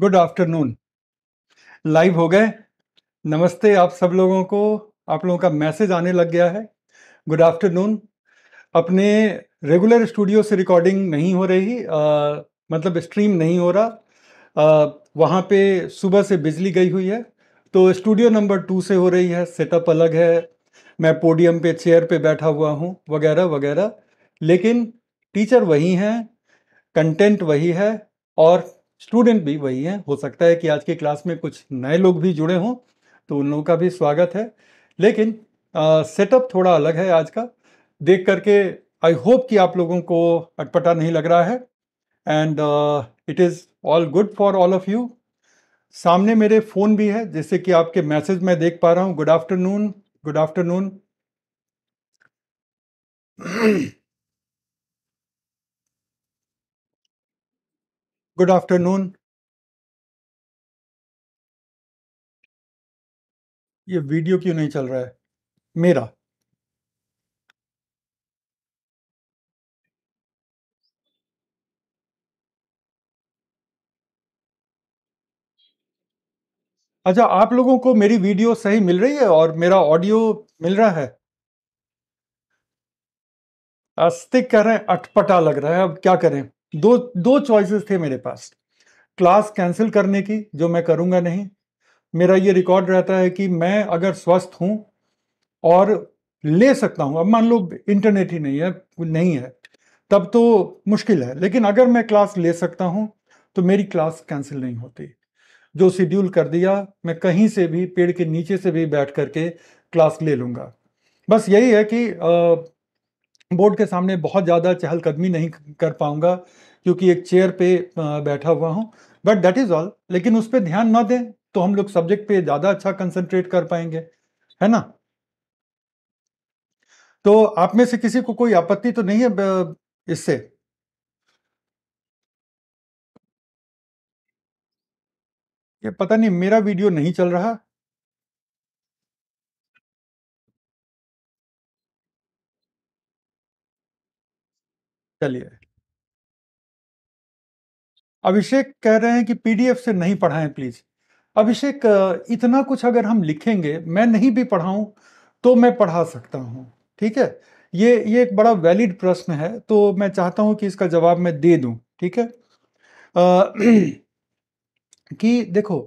Good afternoon. Live हो गए। नमस्ते आप सब लोगों को। आप लोगों का मैसेज आने लग गया है। Good afternoon. अपने रेगुलर स्टूडियो से रिकॉर्डिंग नहीं हो रही, मतलब स्ट्रीम नहीं हो रहा। वहाँ पे सुबह से बिजली गई हुई है, तो स्टूडियो नंबर 2 से हो रही है। सेटअप अलग है, मैं पोडियम पे चेयर पे बैठा हुआ हूँ, वगैरह वगैरह। लेकिन टीचर वही हैं, कंटेंट वही है, और स्टूडेंट भी वही हैं। हो सकता है कि आज की क्लास में कुछ नए लोग भी जुड़े हों, तो उन लोगों का भी स्वागत है। लेकिन सेटअप थोड़ा अलग है आज का। देख करके आई होप कि आप लोगों को अटपटा नहीं लग रहा है, and it is all good for all of you. सामने मेरे फ़ोन भी है, जिससे कि आपके मैसेज मैं देख पा रहा हूँ। Good afternoon, good afternoon. Good afternoon. ये वीडियो क्यों नहीं चल रहा है मेरा? अच्छा, आप लोगों को मेरी वीडियो सही मिल रही है और मेरा ऑडियो मिल रहा है? आस्तिक कह रहे हैं अटपटा लग रहा है। अब क्या करें? दो दो चॉइसेस थे मेरे पास। क्लास कैंसिल करने की, जो मैं करूंगा नहीं। मेरा ये रिकॉर्ड रहता है कि मैं अगर स्वस्थ हूं और ले सकता हूं, अब मान लो इंटरनेट ही नहीं है, तब तो मुश्किल है। लेकिन अगर मैं क्लास ले सकता हूं तो मेरी क्लास कैंसिल नहीं होती। जो शेड्यूल कर दिया, मैं कहीं से भी, पेड़ के नीचे से भी बैठ करके क्लास ले लूंगा। बस यही है कि बोर्ड के सामने बहुत ज़्यादा चहलकदमी नहीं कर पाऊंगा, क्योंकि एक चेयर पे बैठा हुआ हूं। But that is all. लेकिन उस पर ध्यान ना दें तो हम लोग सब्जेक्ट पे ज़्यादा अच्छा कंसंट्रेट कर पाएंगे, है ना? तो आप में से किसी को कोई आपत्ति तो नहीं है इससे? ये पता नहीं, मेरा वीडियो नहीं चल रहा। चलिए। अभिषेक कह रहे हैं कि पीडीएफ से नहीं पढ़ाएं प्लीज। अभिषेक, इतना कुछ अगर हम लिखेंगे, मैं नहीं भी पढ़ाऊं तो मैं पढ़ा सकता हूं। ठीक है। ये एक बड़ा वैलिड प्रश्न है, तो मैं चाहता हूं कि इसका जवाब मैं दे दूं। ठीक है। अ, कि देखो,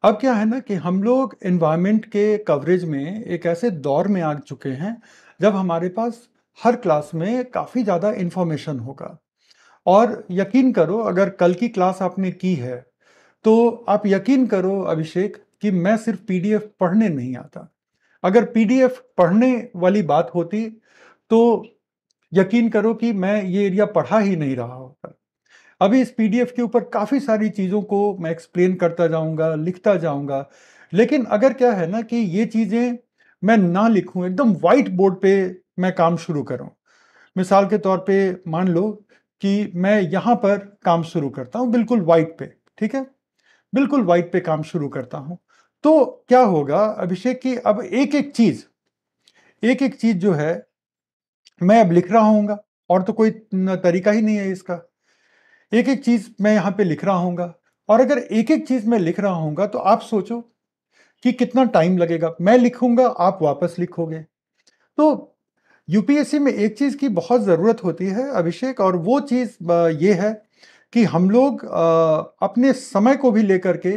अब क्या है ना कि हम लोग एनवायरनमेंट के कवरेज में एक ऐसे दौर में आ चुके हैं जब हमारे पास हर क्लास में काफ़ी ज़्यादा इंफॉर्मेशन होगा। और यकीन करो, अगर कल की क्लास आपने की है, तो आप यकीन करो अभिषेक कि मैं सिर्फ पीडीएफ पढ़ने नहीं आता। अगर पीडीएफ पढ़ने वाली बात होती तो यकीन करो कि मैं ये एरिया पढ़ा ही नहीं रहा होता। अभी इस पीडीएफ के ऊपर काफ़ी सारी चीज़ों को मैं एक्सप्लेन करता जाऊंगा, लिखता जाऊंगा। लेकिन अगर क्या है ना कि ये चीज़ें मैं ना लिखूं, एकदम वाइट बोर्ड पे मैं काम शुरू करूं। मिसाल के तौर पे मान लो कि मैं यहाँ पर काम शुरू करता हूँ बिल्कुल वाइट पे। ठीक है। बिल्कुल वाइट पे काम शुरू करता हूँ। तो क्या होगा अभिषेक कि अब एक एक चीज जो है मैं अब लिख रहा हूँगा, और तो कोई तरीका ही नहीं है इसका। एक एक चीज मैं यहाँ पे लिख रहा हूँगा, और अगर एक एक चीज मैं लिख रहा हूँगा तो आप सोचो कि कितना टाइम लगेगा। मैं लिखूंगा, आप वापस लिखोगे। तो यूपीएससी में एक चीज की बहुत जरूरत होती है अभिषेक, और वो चीज ये है कि हम लोग अपने समय को भी लेकर के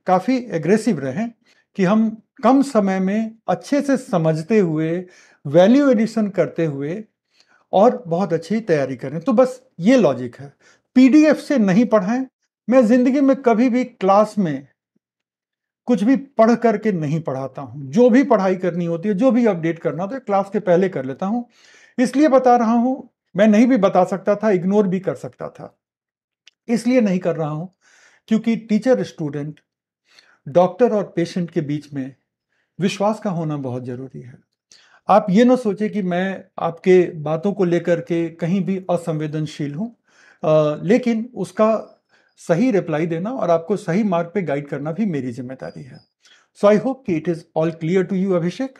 काफी एग्रेसिव रहें, कि हम कम समय में अच्छे से समझते हुए, वैल्यू एडिशन करते हुए, और बहुत अच्छी तैयारी करें। तो बस ये लॉजिक है। पीडीएफ से नहीं पढ़ाएं। मैं जिंदगी में कभी भी क्लास में कुछ भी पढ़ करके नहीं पढ़ाता हूं। जो भी पढ़ाई करनी होती है, जो भी अपडेट करना होता है, क्लास के पहले कर लेता हूं। इसलिए बता रहा हूं। मैं नहीं भी बता सकता था, इग्नोर भी कर सकता था। इसलिए नहीं कर रहा हूं क्योंकि टीचर स्टूडेंट, डॉक्टर और पेशेंट के बीच में विश्वास का होना बहुत जरूरी है। आप ये ना सोचे कि मैं आपके बातों को लेकर के कहीं भी असंवेदनशील हूं। लेकिन उसका सही रिप्लाई देना और आपको सही मार्ग पे गाइड करना भी मेरी जिम्मेदारी है। सो आई होप कि it is all clear to you Abhishek.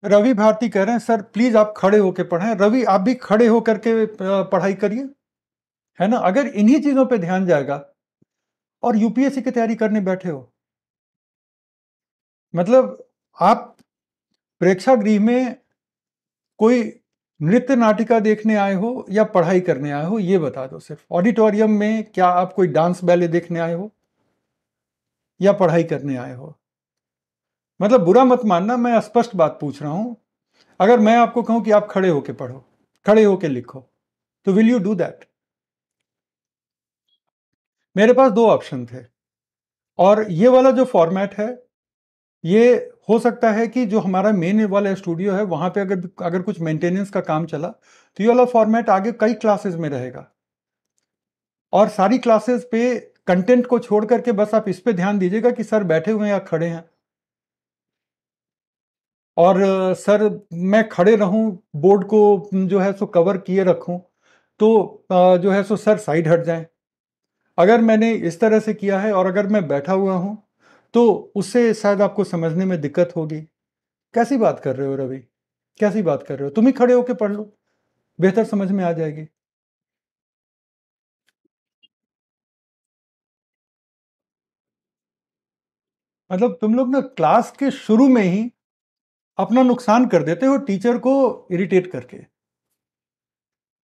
Ravi Bharti कह रहे हैं सर प्लीज आप खड़े होके पढ़ें। रवि आप भी खड़े होकर के पढ़ाई करिए, है ना। अगर इन्हीं चीजों पे ध्यान जाएगा और यूपीएससी की तैयारी करने बैठे हो, मतलब आप प्रेक्षागृह में कोई नृत्य नाटिका देखने आए हो या पढ़ाई करने आए हो, ये बता दो। सिर्फ ऑडिटोरियम में क्या आप कोई डांस बैले देखने आए हो या पढ़ाई करने आए हो? मतलब बुरा मत मानना, मैं स्पष्ट बात पूछ रहा हूं। अगर मैं आपको कहूं कि आप खड़े होके पढ़ो, खड़े होके लिखो, तो विल यू डू दैट? मेरे पास दो ऑप्शन थे, और ये वाला जो फॉर्मेट है, ये हो सकता है कि जो हमारा मेन वाला स्टूडियो है वहां पे अगर अगर कुछ मेंटेनेंस का काम चला तो ये वाला फॉर्मेट आगे कई क्लासेस में रहेगा, और सारी क्लासेस पे कंटेंट को छोड़ करके बस आप इस पे ध्यान दीजिएगा कि सर बैठे हुए हैं या खड़े हैं। और सर मैं खड़े रहूं, बोर्ड को जो है सो कवर किए रखूं, तो जो है सो सर साइड हट जाएं। अगर मैंने इस तरह से किया है और अगर मैं बैठा हुआ हूं तो उससे शायद आपको समझने में दिक्कत होगी। कैसी बात कर रहे हो रवि, कैसी बात कर रहे हो? तुम ही खड़े होके पढ़ लो, बेहतर समझ में आ जाएगी। मतलब तुम लोग ना क्लास के शुरू में ही अपना नुकसान कर देते हो टीचर को इरिटेट करके।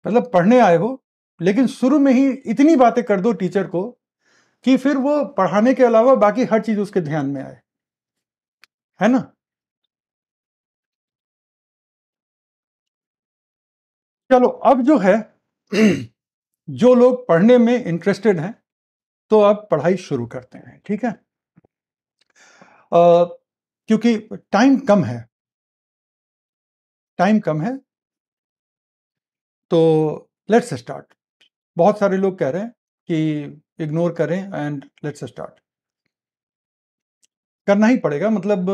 मतलब पढ़ने आए हो, लेकिन शुरू में ही इतनी बातें कर दो टीचर को कि फिर वो पढ़ाने के अलावा बाकी हर चीज उसके ध्यान में आए, है ना। चलो अब जो है जो लोग पढ़ने में इंटरेस्टेड हैं, तो अब पढ़ाई शुरू करते हैं, ठीक है। क्योंकि टाइम कम है, टाइम कम है, तो लेट्स स्टार्ट। बहुत सारे लोग कह रहे हैं कि इग्नोर करें एंड लेट्स स्टार्ट। करना ही पड़ेगा, मतलब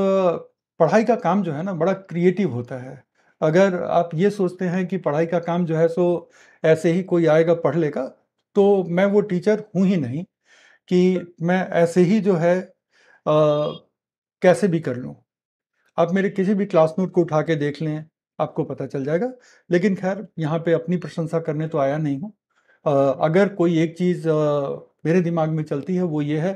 पढ़ाई का काम जो है ना बड़ा क्रिएटिव होता है। अगर आप ये सोचते हैं कि पढ़ाई का काम जो है सो ऐसे ही कोई आएगा पढ़ लेगा, तो मैं वो टीचर हूं ही नहीं कि मैं ऐसे ही जो है कैसे भी कर लूं। आप मेरे किसी भी क्लास नोट को उठा के देख लें, आपको पता चल जाएगा। लेकिन खैर यहाँ पे अपनी प्रशंसा करने तो आया नहीं हूँ। अगर कोई एक चीज़ मेरे दिमाग में चलती है वो ये है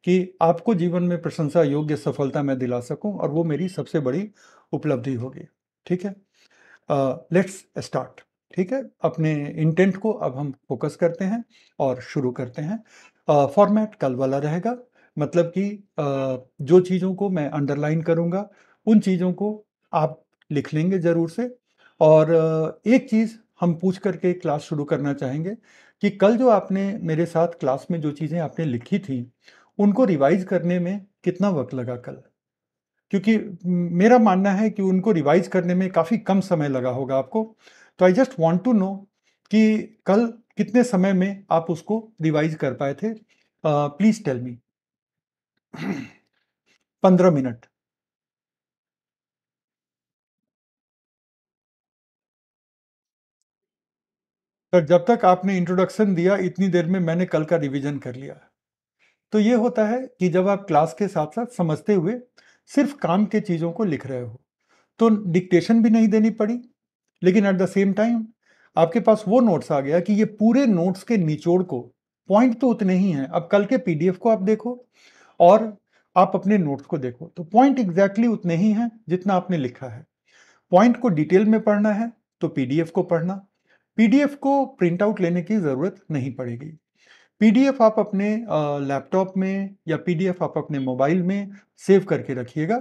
कि आपको जीवन में प्रशंसा योग्य सफलता मैं दिला सकूं, और वो मेरी सबसे बड़ी उपलब्धि होगी, ठीक है। Let's start. ठीक है, अपने इंटेंट को अब हम फोकस करते हैं और शुरू करते हैं। फॉर्मेट कल वाला रहेगा, मतलब कि जो चीज़ों को मैं अंडरलाइन करूंगा उन चीज़ों को आप लिख लेंगे ज़रूर से। और एक चीज़ हम पूछ करके क्लास शुरू करना चाहेंगे कि कल जो आपने मेरे साथ क्लास में जो चीज़ें आपने लिखी थी उनको रिवाइज करने में कितना वक्त लगा कल? क्योंकि मेरा मानना है कि उनको रिवाइज करने में काफ़ी कम समय लगा होगा आपको। तो I just want to know कि कल कितने समय में आप उसको रिवाइज कर पाए थे। Please tell me. 15 मिनट। तो जब तक आपने इंट्रोडक्शन दिया इतनी देर में मैंने कल का रिवीजन कर लिया। तो ये होता है कि जब आप क्लास के साथ साथ समझते हुए सिर्फ काम के चीज़ों को लिख रहे हो, तो डिक्टेशन भी नहीं देनी पड़ी, लेकिन एट द सेम टाइम आपके पास वो नोट्स आ गया कि ये पूरे नोट्स के निचोड़ को, पॉइंट तो उतने ही हैं। अब कल के पीडीएफ को आप देखो और आप अपने नोट्स को देखो, तो पॉइंट एग्जैक्टली उतने ही हैं जितना आपने लिखा है। पॉइंट को डिटेल में पढ़ना है तो पीडीएफ को पढ़ना, पीडीएफ को प्रिंट आउट लेने की ज़रूरत नहीं पड़ेगी। पीडीएफ आप अपने लैपटॉप में या पीडीएफ आप अपने मोबाइल में सेव करके रखिएगा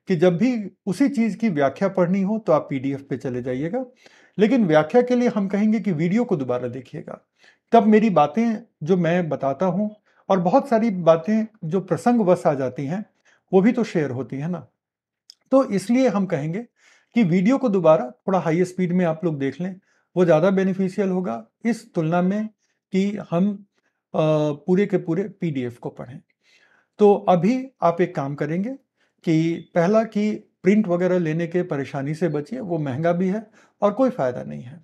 कि जब भी उसी चीज़ की व्याख्या पढ़नी हो तो आप पीडीएफ पे चले जाइएगा। लेकिन व्याख्या के लिए हम कहेंगे कि वीडियो को दोबारा देखिएगा, तब मेरी बातें जो मैं बताता हूँ, और बहुत सारी बातें जो प्रसंगवश आ जाती हैं वो भी तो शेयर होती है ना। तो इसलिए हम कहेंगे कि वीडियो को दोबारा थोड़ा हाई स्पीड में आप लोग देख लें, वो ज़्यादा बेनिफिशियल होगा इस तुलना में कि हम पूरे के पूरे पीडीएफ को पढ़ें। तो अभी आप एक काम करेंगे कि पहला कि प्रिंट वगैरह लेने के परेशानी से बचिए, वो महंगा भी है और कोई फ़ायदा नहीं है।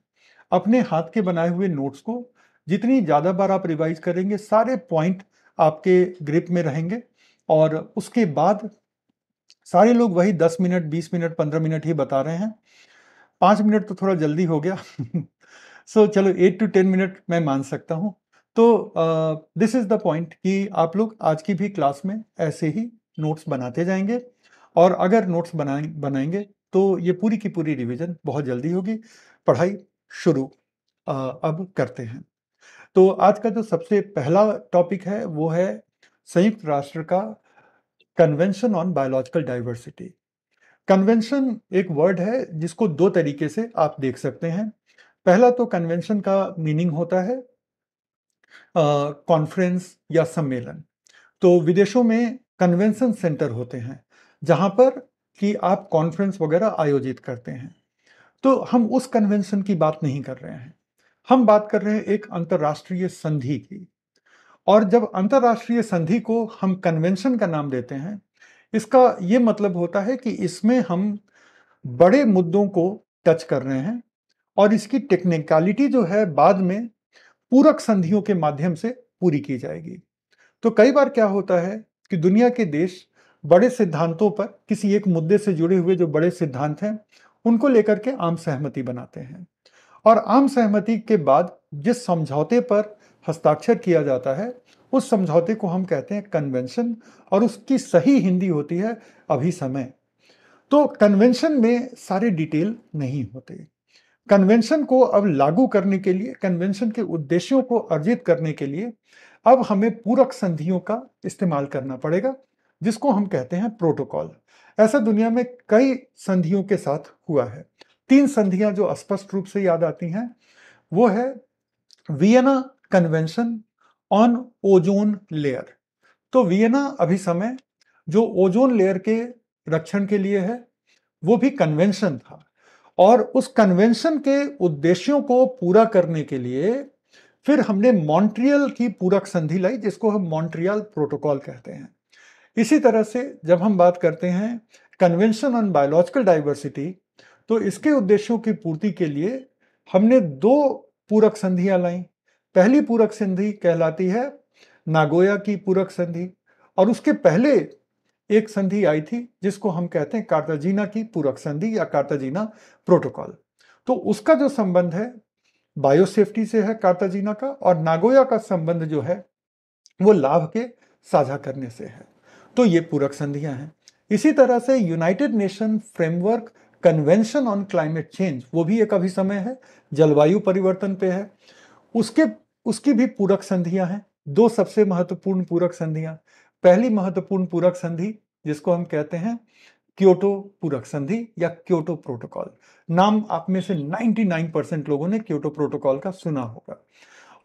अपने हाथ के बनाए हुए नोट्स को जितनी ज़्यादा बार आप रिवाइज करेंगे सारे पॉइंट आपके ग्रिप में रहेंगे, और उसके बाद सारे लोग वही 10 मिनट, 20 मिनट, 15 मिनट ही बता रहे हैं। 5 मिनट तो थोड़ा जल्दी हो गया। सो चलो 8 टू 10 मिनट मैं मान सकता हूँ। तो दिस इज द पॉइंट कि आप लोग आज की भी क्लास में ऐसे ही नोट्स बनाते जाएंगे, और अगर नोट्स बनाएंगे तो ये पूरी की पूरी रिवीजन बहुत जल्दी होगी। पढ़ाई शुरू अब करते हैं। तो आज का जो सबसे पहला टॉपिक है वो है संयुक्त राष्ट्र का convention on biological diversity. Convention एक वर्ड है जिसको दो तरीके से आप देख सकते हैं। पहला तो कन्वेंशन का मीनिंग होता है कॉन्फ्रेंस या सम्मेलन। तो विदेशों में कन्वेंशन सेंटर होते हैं जहां पर कि आप कॉन्फ्रेंस वगैरह आयोजित करते हैं। तो हम उस कन्वेंशन की बात नहीं कर रहे हैं, हम बात कर रहे हैं एक अंतर्राष्ट्रीय संधि की। और जब अंतर्राष्ट्रीय संधि को हम कन्वेंशन का नाम देते हैं, इसका ये मतलब होता है कि इसमें हम बड़े मुद्दों को टच कर रहे हैं, और इसकी टेक्निकलिटी जो है बाद में पूरक संधियों के माध्यम से पूरी की जाएगी। तो कई बार क्या होता है कि दुनिया के देश बड़े सिद्धांतों पर, किसी एक मुद्दे से जुड़े हुए जो बड़े सिद्धांत हैं उनको लेकर के आम सहमति बनाते हैं, और आम सहमति के बाद जिस समझौते पर हस्ताक्षर किया जाता है उस समझौते को हम कहते हैं कन्वेंशन, और उसकी सही हिंदी होती है अभिसमय। तो कन्वेंशन में सारे डिटेल नहीं होते। कन्वेंशन को अब लागू करने के लिए, कन्वेंशन के उद्देश्यों को अर्जित करने के लिए अब हमें पूरक संधियों का इस्तेमाल करना पड़ेगा, जिसको हम कहते हैं प्रोटोकॉल। ऐसा दुनिया में कई संधियों के साथ हुआ है। 3 संधियां जो स्पष्ट रूप से याद आती हैं वो है Vienna convention on ozone layer. तो वियना अभिसमय जो ओजोन लेयर के रक्षण के लिए है, वो भी कन्वेंशन था, और उस कन्वेंशन के उद्देश्यों को पूरा करने के लिए फिर हमने मॉन्ट्रियल की पूरक संधि लाई, जिसको हम मॉन्ट्रियल प्रोटोकॉल कहते हैं। इसी तरह से जब हम बात करते हैं कन्वेंशन ऑन बायोलॉजिकल डाइवर्सिटी, तो इसके उद्देश्यों की पूर्ति के लिए हमने 2 पूरक संधियां लाई। पहली पूरक संधि कहलाती है नागोया की पूरक संधि, और उसके पहले एक संधि आई थी जिसको हम कहते हैं कार्ताजीना की पूरक संधि या कार्ताजीना प्रोटोकॉल। तो उसका जो संबंध है बायोसेफ्टी से है कार्ताजीना का, और नागोया का संबंध जो है वो लाभ के साझा करने से है। तो ये पूरक संधियां हैं। इसी तरह से United nation framework convention on climate change, वो भी एक अभिसमय है, जलवायु परिवर्तन पे है। उसके उसकी भी पूरक संधियां हैं। 2 सबसे महत्वपूर्ण पूरक संधियां। पहली महत्वपूर्ण पूरक संधि जिसको हम कहते हैं क्योटो पूरक संधि या क्योटो प्रोटोकॉल। नाम आप में से 99% लोगों ने क्योटो प्रोटोकॉल का सुना होगा।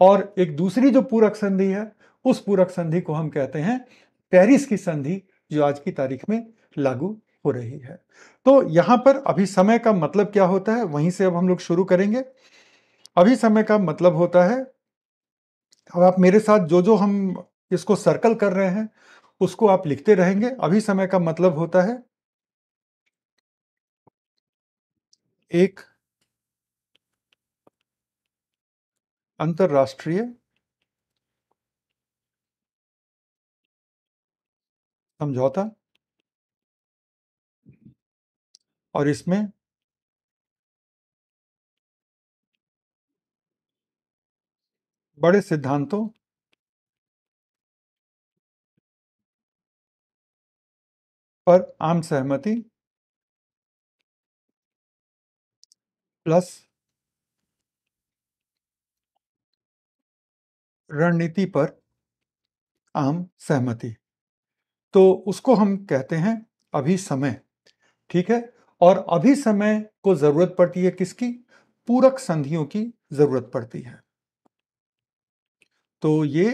और एक दूसरी जो पूरक संधि है, उस पूरक संधि को हम कहते हैं पेरिस की संधि, जो आज की तारीख में लागू हो रही है। तो यहां पर अभी समय का मतलब क्या होता है, वहीं से अब हम लोग शुरू करेंगे। अभी समय का मतलब होता है, अब आप मेरे साथ जो जो हम इसको सर्कल कर रहे हैं उसको आप लिखते रहेंगे। अभी समय का मतलब होता है एक अंतरराष्ट्रीय समझौता, और इसमें बड़े सिद्धांतों पर आम सहमति प्लस रणनीति पर आम सहमति, तो उसको हम कहते हैं अभी समय। ठीक है। और अभी समय को जरूरत पड़ती है किसकी? पूरक संधियों की जरूरत पड़ती है। तो ये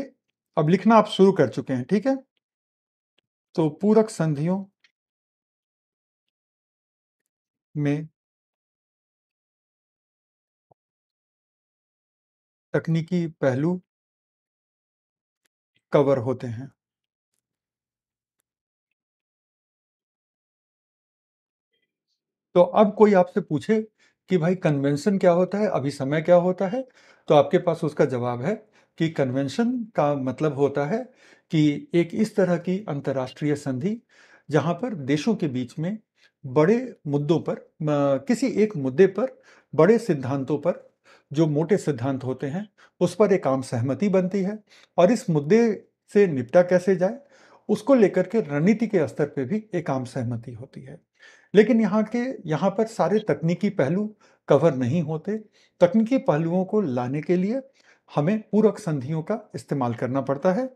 अब लिखना आप शुरू कर चुके हैं, ठीक है। तो पूरक संधियों में तकनीकी पहलू कवर होते हैं। तो अब कोई आपसे पूछे कि भाई कन्वेंशन क्या होता है, अभी समय क्या होता है, तो आपके पास उसका जवाब है कि कन्वेंशन का मतलब होता है कि एक इस तरह की अंतर्राष्ट्रीय संधि जहां पर देशों के बीच में बड़े मुद्दों पर किसी एक मुद्दे पर बड़े सिद्धांतों पर, जो मोटे सिद्धांत होते हैं, उस पर एक आम सहमति बनती है और इस मुद्दे से निपटा कैसे जाए उसको लेकर के रणनीति के स्तर पे भी एक आम सहमति होती है। लेकिन यहाँ पर सारे तकनीकी पहलू कवर नहीं होते। तकनीकी पहलुओं को लाने के लिए हमें पूरक संधियों का इस्तेमाल करना पड़ता है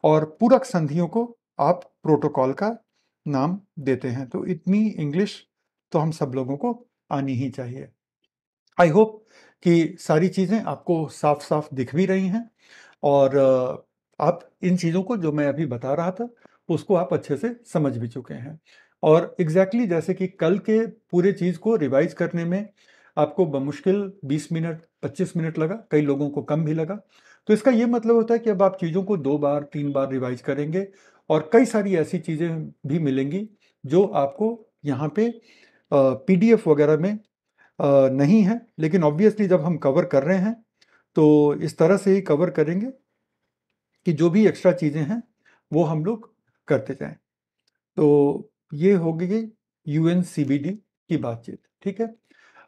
और पूरक संधियों को आप प्रोटोकॉल का नाम देते हैं। तो इतनी इंग्लिश तो हम सब लोगों को आनी ही चाहिए। आई होप कि सारी चीज़ें आपको साफ साफ दिख भी रही हैं और आप इन चीज़ों को जो मैं अभी बता रहा था उसको आप अच्छे से समझ भी चुके हैं। और एग्जैक्टली जैसे कि कल के पूरे चीज़ को रिवाइज करने में आपको बमुश्किल 20 मिनट 25 मिनट लगा, कई लोगों को कम भी लगा। तो इसका ये मतलब होता है कि अब आप चीज़ों को 2 बार 3 बार रिवाइज करेंगे और कई सारी ऐसी चीज़ें भी मिलेंगी जो आपको यहाँ पे पीडीएफ वगैरह में नहीं है। लेकिन ऑब्वियसली जब हम कवर कर रहे हैं तो इस तरह से ही कवर करेंगे कि जो भी एक्स्ट्रा चीज़ें हैं वो हम लोग करते जाएं। तो ये हो गई यूएनसीबीडी की बातचीत, ठीक है।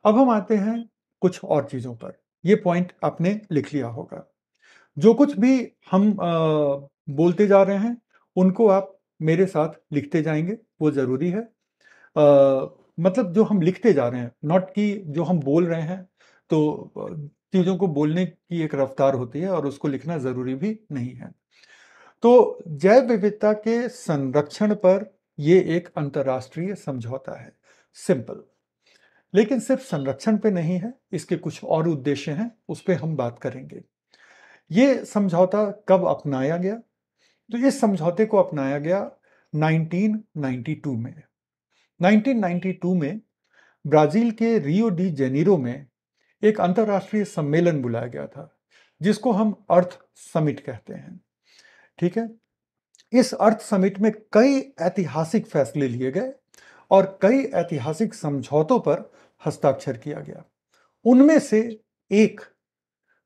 अब हम आते हैं कुछ और चीज़ों पर। ये पॉइंट आपने लिख लिया होगा। जो कुछ भी हम बोलते जा रहे हैं उनको आप मेरे साथ लिखते जाएंगे, वो ज़रूरी है। मतलब जो हम लिखते जा रहे हैं, नॉट कि जो हम बोल रहे हैं। तो चीज़ों को बोलने की एक रफ्तार होती है और उसको लिखना ज़रूरी भी नहीं है। तो जैव विविधता के संरक्षण पर ये एक अंतर्राष्ट्रीय समझौता है, सिंपल। लेकिन सिर्फ संरक्षण पे नहीं है, इसके कुछ और उद्देश्य हैं, उस पर हम बात करेंगे। ये समझौता कब अपनाया गया? तो इस समझौते को अपनाया गया 1992 में। 1992 में ब्राजील के रियो डी जेनेरो में एक अंतर्राष्ट्रीय सम्मेलन बुलाया गया था, जिसको हम अर्थ समिट कहते हैं, ठीक है। इस अर्थ समिट में कई ऐतिहासिक फैसले लिए गए और कई ऐतिहासिक समझौतों पर हस्ताक्षर किया गया। उनमें से एक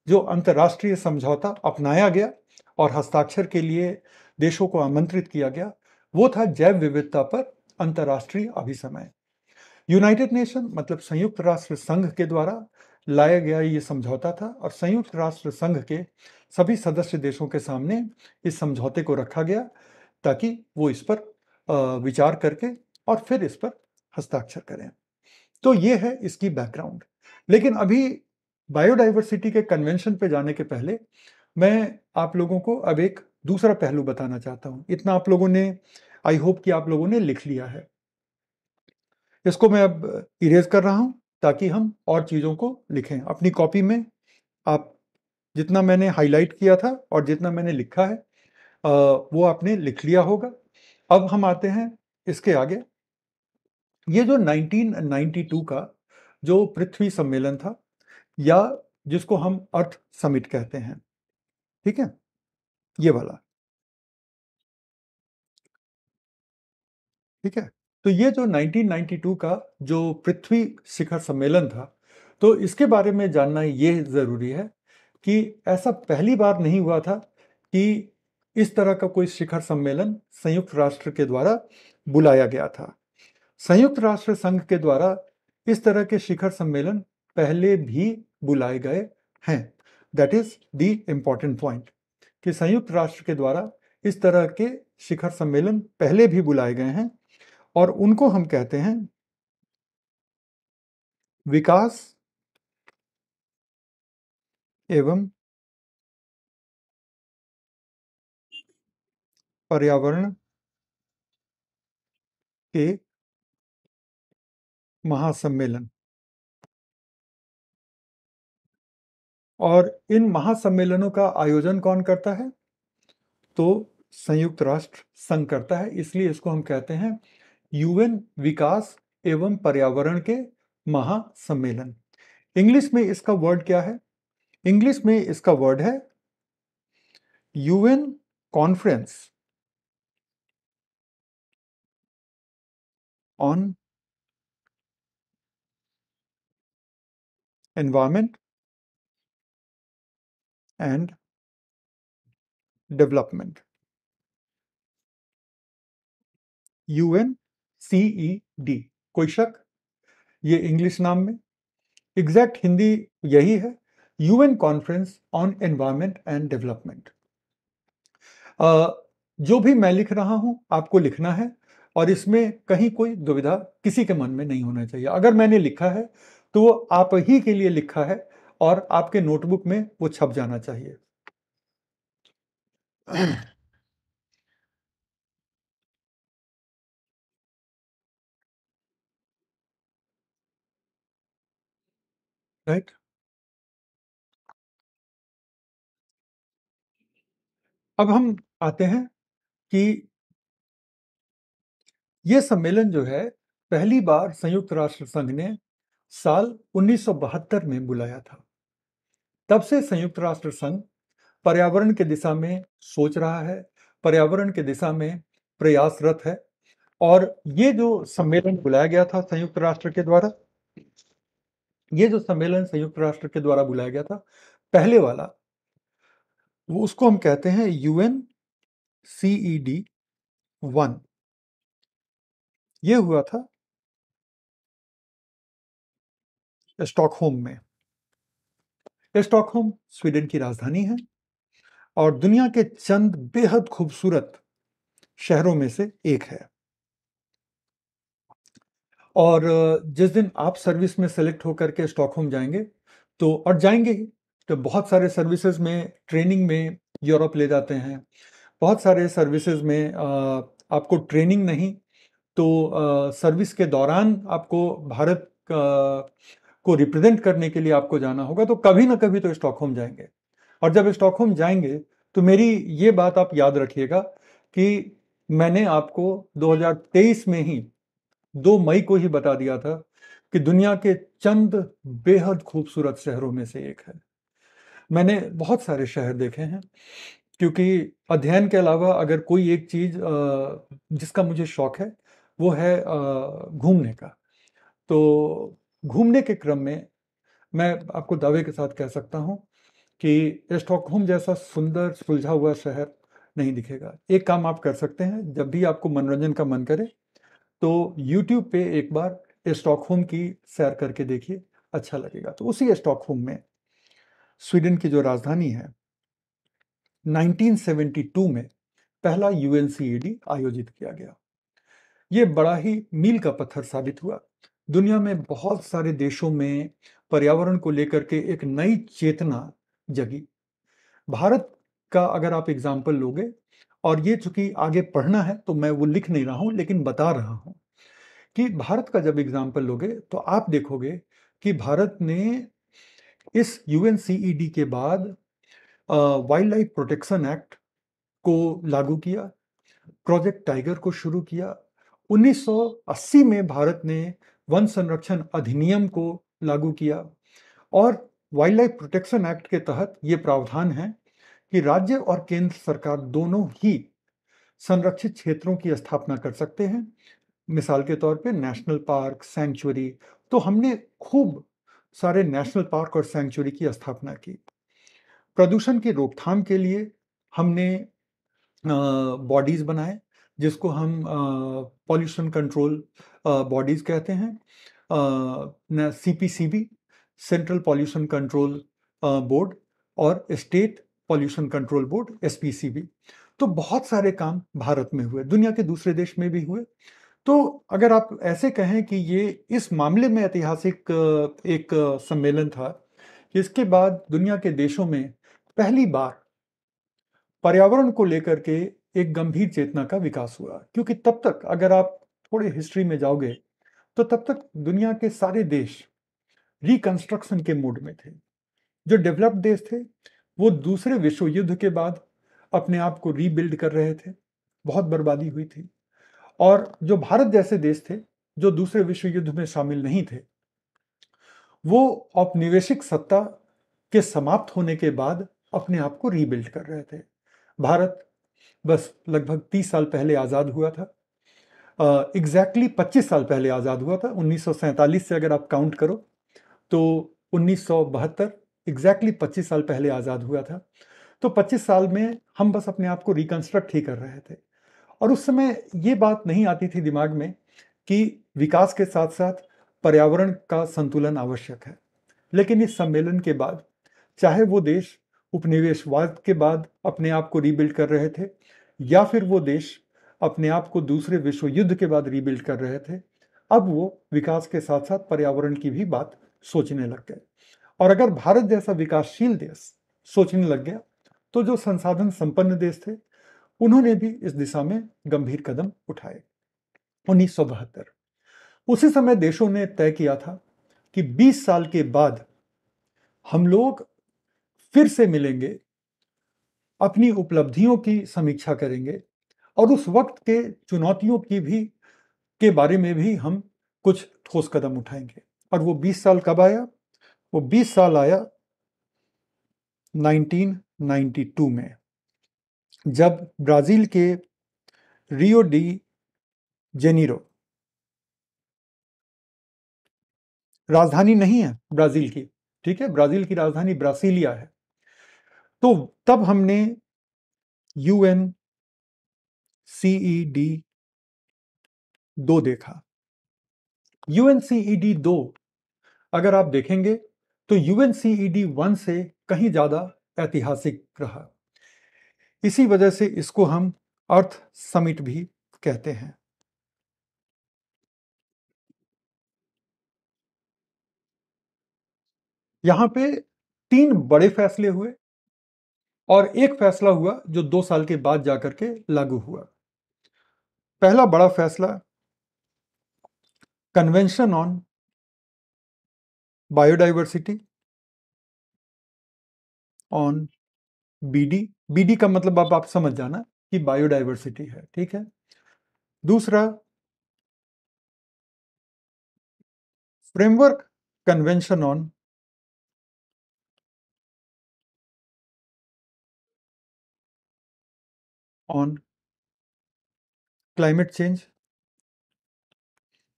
जो अंतर्राष्ट्रीय समझौता अपनाया गया और हस्ताक्षर के लिए देशों को आमंत्रित किया गया, वो था जैव विविधता पर अंतर्राष्ट्रीय अभिसमय। यूनाइटेड नेशन मतलब संयुक्त राष्ट्र संघ के द्वारा लाया गया ये समझौता था और संयुक्त राष्ट्र संघ के सभी सदस्य देशों के सामने इस समझौते को रखा गया ताकि वो इस पर विचार करके और फिर इस पर हस्ताक्षर करें। तो ये है इसकी बैकग्राउंड। लेकिन अभी बायोडाइवर्सिटी के कन्वेंशन पे जाने के पहले मैं आप लोगों को अब एक दूसरा पहलू बताना चाहता हूँ। इतना आप लोगों ने, आई होप कि आप लोगों ने लिख लिया है। इसको मैं अब इरेज कर रहा हूं ताकि हम और चीज़ों को लिखें अपनी कॉपी में। आप जितना मैंने हाईलाइट किया था और जितना मैंने लिखा है वो आपने लिख लिया होगा। अब हम आते हैं इसके आगे। ये जो 1992 का जो पृथ्वी सम्मेलन था या जिसको हम अर्थ समिट कहते हैं, ठीक है, ये वाला, ठीक है। तो ये जो 1992 का जो पृथ्वी शिखर सम्मेलन था, तो इसके बारे में जानना ये ज़रूरी है कि ऐसा पहली बार नहीं हुआ था कि इस तरह का कोई शिखर सम्मेलन संयुक्त राष्ट्र के द्वारा बुलाया गया था। संयुक्त राष्ट्र संघ के द्वारा इस तरह के शिखर सम्मेलन पहले भी बुलाए गए हैं। That is the important point कि संयुक्त राष्ट्र के द्वारा इस तरह के शिखर सम्मेलन पहले भी बुलाए गए हैं और उनको हम कहते हैं विकास एवं पर्यावरण के महासम्मेलन। और इन महासम्मेलनों का आयोजन कौन करता है? तो संयुक्त राष्ट्र संघ करता है। इसलिए इसको हम कहते हैं यूएन विकास एवं पर्यावरण के महासम्मेलन। इंग्लिश में इसका वर्ड क्या है? इंग्लिश में इसका वर्ड है UN conference on environment and development. UNCED, कोई शक? ये इंग्लिश नाम में, एग्जैक्ट हिंदी यही है, UN conference on environment and development. जो भी मैं लिख रहा हूं आपको लिखना है, और इसमें कहीं कोई दुविधा किसी के मन में नहीं होना चाहिए। अगर मैंने लिखा है तो वो आप ही के लिए लिखा है, और आपके नोटबुक में वो छप जाना चाहिए। राइट। अब हम आते हैं कि ये सम्मेलन जो है, पहली बार संयुक्त राष्ट्र संघ ने साल 1972 में बुलाया था। तब से संयुक्त राष्ट्र संघ पर्यावरण की दिशा में सोच रहा है, पर्यावरण की दिशा में प्रयासरत है। और ये जो सम्मेलन बुलाया गया था संयुक्त राष्ट्र के द्वारा, ये जो सम्मेलन संयुक्त राष्ट्र के द्वारा बुलाया गया था, पहले वाला, वो उसको हम कहते हैं UNCED 1। ये हुआ था स्टॉकहोम में। स्टॉकहोम स्वीडन की राजधानी है, और दुनिया के चंद बेहद खूबसूरत शहरों में से एक है। और जिस दिन आप सर्विस में सेलेक्ट होकर के स्टॉकहोम जाएंगे, तो और जाएंगे ही, तो बहुत सारे सर्विसेज में ट्रेनिंग में यूरोप ले जाते हैं। बहुत सारे सर्विसेज में आपको ट्रेनिंग नहीं तो सर्विस के दौरान आपको भारत को रिप्रेजेंट करने के लिए आपको जाना होगा, तो कभी ना कभी तो स्टॉकहोम जाएंगे। और जब स्टॉकहोम जाएंगे तो मेरी ये बात आप याद रखिएगा कि मैंने आपको 2023 में ही 2 मई को ही बता दिया था कि दुनिया के चंद बेहद खूबसूरत शहरों में से एक है। मैंने बहुत सारे शहर देखे हैं, क्योंकि अध्ययन के अलावा अगर कोई एक चीज जिसका मुझे शौक है, वो है घूमने का। तो घूमने के क्रम में मैं आपको दावे के साथ कह सकता हूँ कि स्टॉकहोम जैसा सुंदर सुलझा हुआ शहर नहीं दिखेगा। एक काम आप कर सकते हैं, जब भी आपको मनोरंजन का मन करे तो यूट्यूब पे एक बार स्टॉकहोम की सैर करके देखिए, अच्छा लगेगा। तो उसी स्टॉकहोम में स्वीडन की जो राजधानी है, 1972 में पहला UNCED आयोजित किया गया। ये बड़ा ही मील का पत्थर साबित हुआ। दुनिया में बहुत सारे देशों में पर्यावरण को लेकर के एक नई चेतना जगी। भारत का अगर आप एग्जाम्पल लोगे, और ये चूंकि आगे पढ़ना है तो मैं वो लिख नहीं रहा हूं लेकिन बता रहा हूं, कि भारत का जब एग्जाम्पल लोगे तो आप देखोगे कि भारत ने इस UNCED के बाद वाइल्ड लाइफ प्रोटेक्शन एक्ट को लागू किया, प्रोजेक्ट टाइगर को शुरू किया। 1980 में भारत ने वन संरक्षण अधिनियम को लागू किया, और वाइल्ड लाइफ प्रोटेक्शन एक्ट के तहत ये प्रावधान है कि राज्य और केंद्र सरकार दोनों ही संरक्षित क्षेत्रों की स्थापना कर सकते हैं। मिसाल के तौर पे नेशनल पार्क, सैंक्चुरी। तो हमने खूब सारे नेशनल पार्क और सैंक्चुरी की स्थापना की। प्रदूषण की रोकथाम के लिए हमने बॉडीज बनाए, जिसको हम पॉल्यूशन कंट्रोल बॉडीज कहते हैं। CPCB, central pollution control board, और state pollution control board, SPCB। तो बहुत सारे काम भारत में हुए, दुनिया के दूसरे देश में भी हुए। तो अगर आप ऐसे कहें कि ये इस मामले में ऐतिहासिक एक सम्मेलन था, कि इसके बाद दुनिया के देशों में पहली बार पर्यावरण को लेकर के एक गंभीर चेतना का विकास हुआ। क्योंकि तब तक अगर आप थोड़े हिस्ट्री में जाओगे, तो तब तक दुनिया के सारे देश रिकंस्ट्रक्शन के मूड में थे। जो डेवलप्ड देश थे, वो दूसरे विश्व युद्ध के बाद अपने आप को रीबिल्ड कर रहे थे, बहुत बर्बादी हुई थी। और जो भारत जैसे देश थे, जो दूसरे विश्व युद्ध में शामिल नहीं थे, वो औपनिवेशिक सत्ता के समाप्त होने के बाद अपने आप को रीबिल्ड कर रहे थे। भारत बस लगभग 30 साल पहले आज़ाद हुआ था। एग्जैक्टली 25 साल पहले आज़ाद हुआ था। 1947 से अगर आप काउंट करो तो 1972, एग्जैक्टली 25 साल पहले आज़ाद हुआ था। तो 25 साल में हम बस अपने आप को रिकंस्ट्रक्ट ही कर रहे थे। और उस समय ये बात नहीं आती थी दिमाग में कि विकास के साथ साथ पर्यावरण का संतुलन आवश्यक है। लेकिन इस सम्मेलन के बाद, चाहे वो देश उपनिवेशवाद के बाद अपने आप को रीबिल्ड कर रहे थे, या फिर वो देश अपने आप को दूसरे विश्व युद्ध के बाद रीबिल्ड कर रहे थे, अब वो विकास के साथ साथ पर्यावरण की भी बात सोचने लग गए। और अगर भारत जैसा विकासशील देश सोचने लग गया, तो जो संसाधन संपन्न देश थे उन्होंने भी इस दिशा में गंभीर कदम उठाए। 1972 उसी समय देशों ने तय किया था कि 20 साल के बाद हम लोग फिर से मिलेंगे, अपनी उपलब्धियों की समीक्षा करेंगे और उस वक्त के चुनौतियों की भी के बारे में भी हम कुछ ठोस कदम उठाएंगे। और वो 20 साल कब आया? वो 20 साल आया 1992 में, जब ब्राजील के रियो डी जेनीरो, राजधानी नहीं है ब्राजील की, ठीक है, ब्राजील की राजधानी ब्रासिलिया है, तो तब हमने यूएन सीईडी 2 देखा। यूएनसीईडी 2 अगर आप देखेंगे तो यूएनसीईडी 1 से कहीं ज्यादा ऐतिहासिक रहा। इसी वजह से इसको हम अर्थ समिट भी कहते हैं। यहां पे 3 बड़े फैसले हुए और एक फैसला हुआ जो 2 साल के बाद जाकर के लागू हुआ। पहला बड़ा फैसला, convention on biodiversity on BD. BD का मतलब आप समझ जाना कि बायोडाइवर्सिटी है, ठीक है। दूसरा, framework convention on climate change.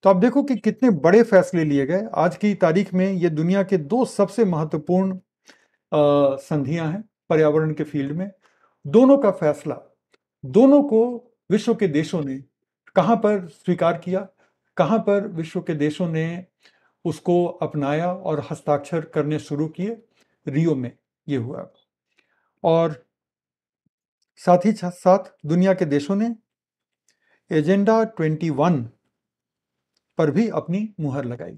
तो आप देखो कि कितने बड़े फैसले लिए गए। आज की तारीख में ये दुनिया के 2 सबसे महत्वपूर्ण संधियां हैं पर्यावरण के फील्ड में। दोनों का फैसला, दोनों को विश्व के देशों ने कहां पर स्वीकार किया, कहां पर विश्व के देशों ने उसको अपनाया और हस्ताक्षर करने शुरू किए? रियो में ये हुआ। और साथ ही साथ दुनिया के देशों ने एजेंडा 21 पर भी अपनी मुहर लगाई।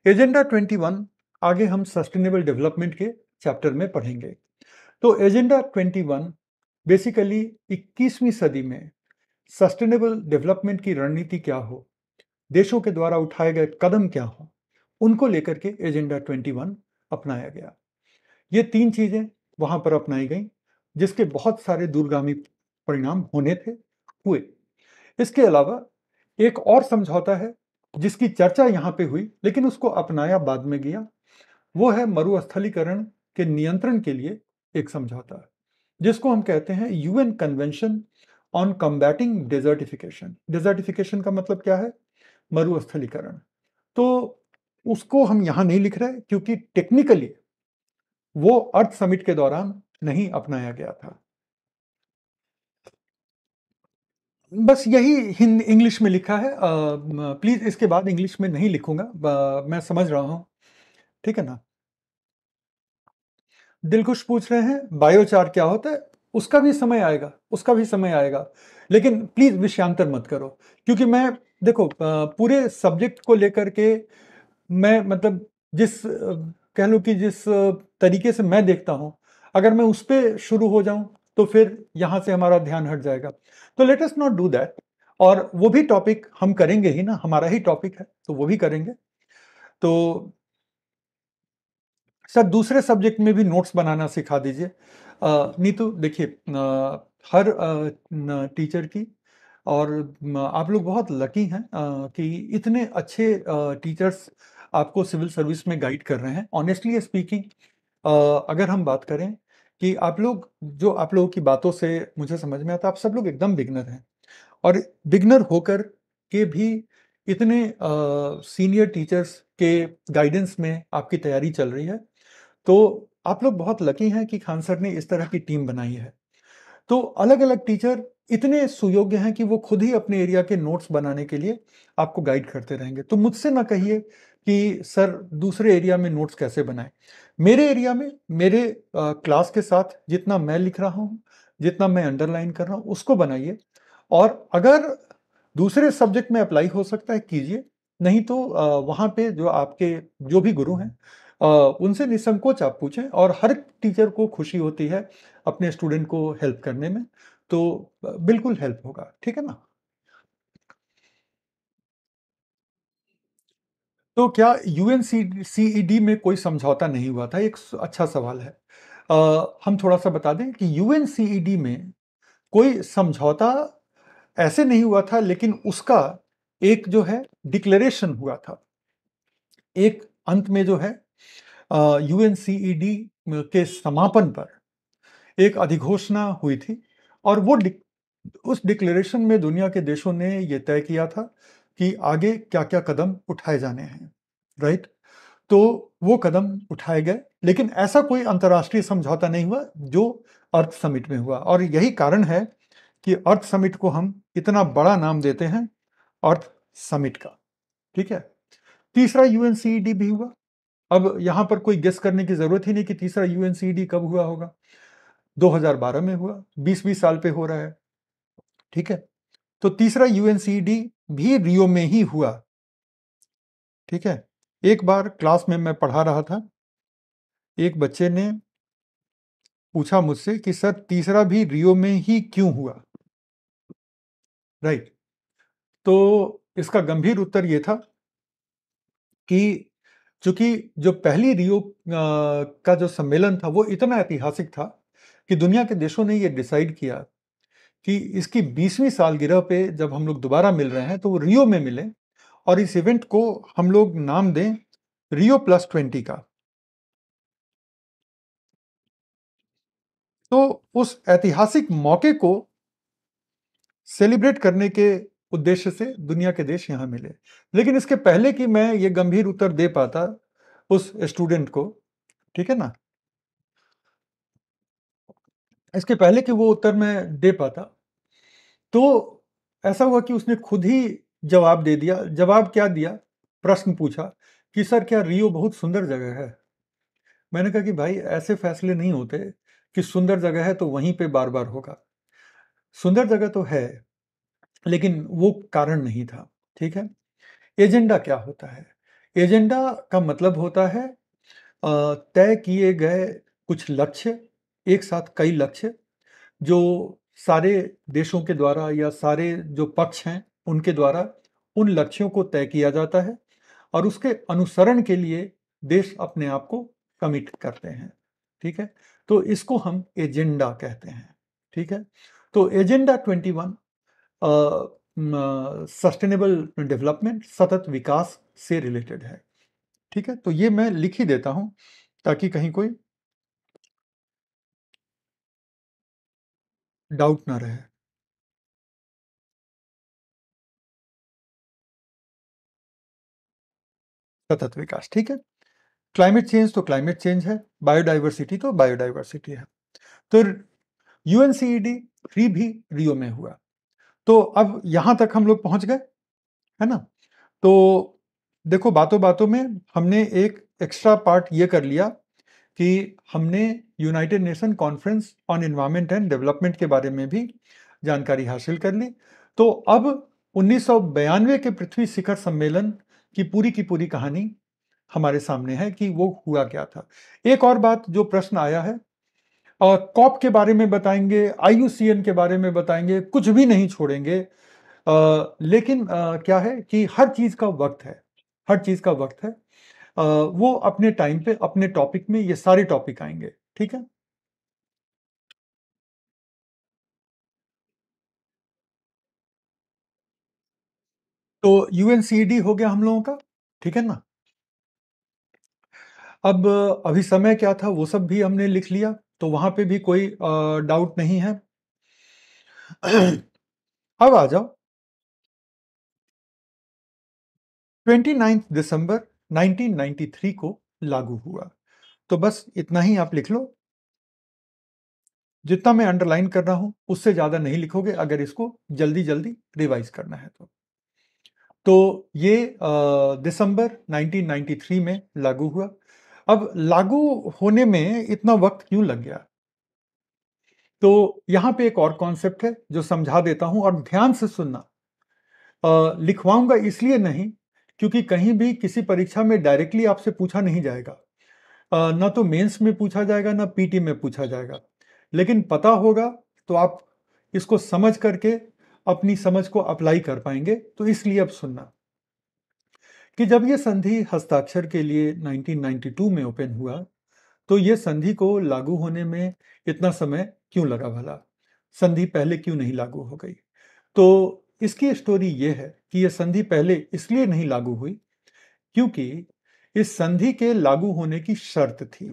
एजेंडा 21 आगे हम सस्टेनेबल डेवलपमेंट के चैप्टर में पढ़ेंगे। तो एजेंडा 21 बेसिकली 21वीं सदी में सस्टेनेबल डेवलपमेंट की रणनीति क्या हो, देशों के द्वारा उठाए गए कदम क्या हो, उनको लेकर के एजेंडा 21 अपनाया गया। ये 3 चीजें वहां पर अपनाई गई, जिसके बहुत सारे दूरगामी परिणाम होने थे, हुए। इसके अलावा एक और समझौता है जिसकी चर्चा यहां पे हुई लेकिन उसको अपनाया बाद में गया, वो है मरुस्थलीकरण के नियंत्रण के लिए एक समझौता, जिसको हम कहते हैं UN convention on combating desertification. Desertification का मतलब क्या है? मरुस्थलीकरण। तो उसको हम यहां नहीं लिख रहे क्योंकि टेक्निकली वो अर्थ समिट के दौरान नहीं अपनाया गया था। बस यही हिंदी इंग्लिश में लिखा है। प्लीज इसके बाद इंग्लिश में नहीं लिखूंगा, मैं समझ रहा हूं, ठीक है ना। दिलखुश पूछ रहे हैं बायोचार क्या होता है? उसका भी समय आएगा, उसका भी समय आएगा, लेकिन प्लीज विषयांतर मत करो। क्योंकि मैं, देखो, पूरे सब्जेक्ट को लेकर के मैं, मतलब जिस कह लो कि जिस तरीके से मैं देखता हूं, अगर मैं उस पर शुरू हो जाऊं तो फिर यहां से हमारा ध्यान हट जाएगा। तो let us not do that. और वो भी टॉपिक हम करेंगे ही ना, हमारा ही टॉपिक है तो वो भी करेंगे। तो सर दूसरे सब्जेक्ट में भी नोट्स बनाना सिखा दीजिए। नीतू देखिए, हर टीचर की, और आप लोग बहुत लकी हैं कि इतने अच्छे टीचर्स आपको सिविल सर्विस में गाइड कर रहे हैं। ऑनेस्टली स्पीकिंग, अगर हम बात करें कि आप लोग, जो आप लोगों की बातों से मुझे समझ में आता, आप सब लोग एकदम बिगनर हैं, और बिगनर होकर के भी इतने सीनियर टीचर्स के गाइडेंस में आपकी तैयारी चल रही है। तो आप लोग बहुत लकी हैं कि खान सर ने इस तरह की टीम बनाई है। तो अलग अलग टीचर इतने सुयोग्य हैं कि वो खुद ही अपने एरिया के नोट्स बनाने के लिए आपको गाइड करते रहेंगे। तो मुझसे ना कहिए कि सर दूसरे एरिया में नोट्स कैसे बनाएं। मेरे एरिया में मेरे क्लास के साथ जितना मैं लिख रहा हूँ, जितना मैं अंडरलाइन कर रहा हूँ, उसको बनाइए। और अगर दूसरे सब्जेक्ट में अप्लाई हो सकता है कीजिए, नहीं तो वहाँ पे जो आपके जो भी गुरु हैं उनसे निसंकोच आप पूछें। और हर टीचर को खुशी होती है अपने स्टूडेंट को हेल्प करने में, तो बिल्कुल हेल्प होगा, ठीक है ना। तो क्या यूएनसीईडी में कोई समझौता नहीं हुआ था, एक अच्छा सवाल है। हम थोड़ा सा बता दें कि यूएनसीईडी में कोई समझौता ऐसे नहीं हुआ था, लेकिन उसका एक जो है डिक्लेरेशन हुआ था। एक अंत में जो है यूएनसीईडी के समापन पर एक अधिघोषणा हुई थी। और उस डिक्लेरेशन में दुनिया के देशों ने यह तय किया था कि आगे क्या क्या कदम उठाए जाने हैं, राइट। तो वो कदम उठाए गए, लेकिन ऐसा कोई अंतर्राष्ट्रीय समझौता नहीं हुआ जो अर्थ समिट में हुआ। और यही कारण है कि अर्थ समिट को हम इतना बड़ा नाम देते हैं, अर्थ समिट का, ठीक है। तीसरा यूएनसीईडी भी हुआ। अब यहां पर कोई गेस करने की जरूरत ही नहीं कि तीसरा यूएनसीईडी कब हुआ होगा। 2012 में हुआ, 20-20 साल पे हो रहा है, ठीक है। तो तीसरा यूएनसीईडी भी रियो में ही हुआ, ठीक है। एक बार क्लास में मैं पढ़ा रहा था, एक बच्चे ने पूछा मुझसे कि सर तीसरा भी रियो में ही क्यों हुआ, राइट। तो इसका गंभीर उत्तर यह था कि चूंकि जो पहली रियो का जो सम्मेलन था वो इतना ऐतिहासिक था कि दुनिया के देशों ने ये डिसाइड किया कि इसकी 20वीं सालगिरह पे जब हम लोग दोबारा मिल रहे हैं तो वो रियो में मिले, और इस इवेंट को हम लोग नाम दें Rio+20 का। तो उस ऐतिहासिक मौके को सेलिब्रेट करने के उद्देश्य से दुनिया के देश यहां मिले। लेकिन इसके पहले कि मैं ये गंभीर उत्तर दे पाता उस स्टूडेंट को, ठीक है ना, इसके पहले कि वो उत्तर मैं दे पाता, तो ऐसा हुआ कि उसने खुद ही जवाब दे दिया। जवाब क्या दिया, प्रश्न पूछा कि सर क्या रियो बहुत सुंदर जगह है। मैंने कहा कि भाई ऐसे फैसले नहीं होते कि सुंदर जगह है तो वहीं पे बार बार होगा। सुंदर जगह तो है, लेकिन वो कारण नहीं था, ठीक है। एजेंडा क्या होता है, एजेंडा का मतलब होता है तय किए गए कुछ लक्ष्य, एक साथ कई लक्ष्य जो सारे देशों के द्वारा या सारे जो पक्ष हैं उनके द्वारा उन लक्ष्यों को तय किया जाता है, और उसके अनुसरण के लिए देश अपने आप को कमिट करते हैं, ठीक है। तो इसको हम एजेंडा कहते हैं, ठीक है। तो एजेंडा 21 सस्टेनेबल डेवलपमेंट, सतत विकास से रिलेटेड है, ठीक है। तो ये मैं लिख ही देता हूं ताकि कहीं कोई डाउट ना रहे। सतत विकास, ठीक है। क्लाइमेट चेंज तो क्लाइमेट चेंज है, बायोडाइवर्सिटी तो बायोडाइवर्सिटी है। तो यूएनसीईडी थ्री भी रियो में हुआ। तो अब यहां तक हम लोग पहुंच गए, है ना। तो देखो बातों बातों में हमने एक एक्स्ट्रा पार्ट ये कर लिया कि हमने United nation conference on environment and development के बारे में भी जानकारी हासिल कर ली। तो अब 1992 के पृथ्वी शिखर सम्मेलन की पूरी कहानी हमारे सामने है कि वो हुआ क्या था। एक और बात जो प्रश्न आया है, कॉप के बारे में बताएंगे, आईयूसीएन के बारे में बताएंगे, कुछ भी नहीं छोड़ेंगे। लेकिन क्या है कि हर चीज का वक्त है, हर चीज का वक्त है। वो अपने टाइम पे अपने टॉपिक में ये सारे टॉपिक आएंगे, ठीक है। तो यूएनसीडी हो गया हम लोगों का, ठीक है ना। अब अभी समय क्या था वो सब भी हमने लिख लिया, तो वहां पे भी कोई डाउट नहीं है। अब आ जाओ, 29 दिसंबर 1993 को लागू हुआ। तो बस इतना ही आप लिख लो, जितना मैं अंडरलाइन कर रहा हूं उससे ज्यादा नहीं लिखोगे अगर इसको जल्दी जल्दी रिवाइज करना है तो ये दिसंबर 1993 में लागू हुआ। अब लागू होने में इतना वक्त क्यों लग गया? तो यहां पे एक और कॉन्सेप्ट है जो समझा देता हूं और ध्यान से सुनना। लिखवाऊंगा इसलिए नहीं क्योंकि कहीं भी किसी परीक्षा में डायरेक्टली आपसे पूछा नहीं जाएगा। ना तो मेंस में पूछा जाएगा ना पीटी में पूछा जाएगा, लेकिन पता होगा तो आप इसको समझ करके अपनी समझ को अप्लाई कर पाएंगे। तो इसलिए अब सुनना कि जब ये संधि हस्ताक्षर के लिए 1992 में ओपन हुआ तो ये संधि को लागू होने में इतना समय क्यों लगा भला? संधि पहले क्यों नहीं लागू हो गई? तो इसकी स्टोरी ये है कि यह संधि पहले इसलिए नहीं लागू हुई क्योंकि इस संधि के लागू होने की शर्त थी।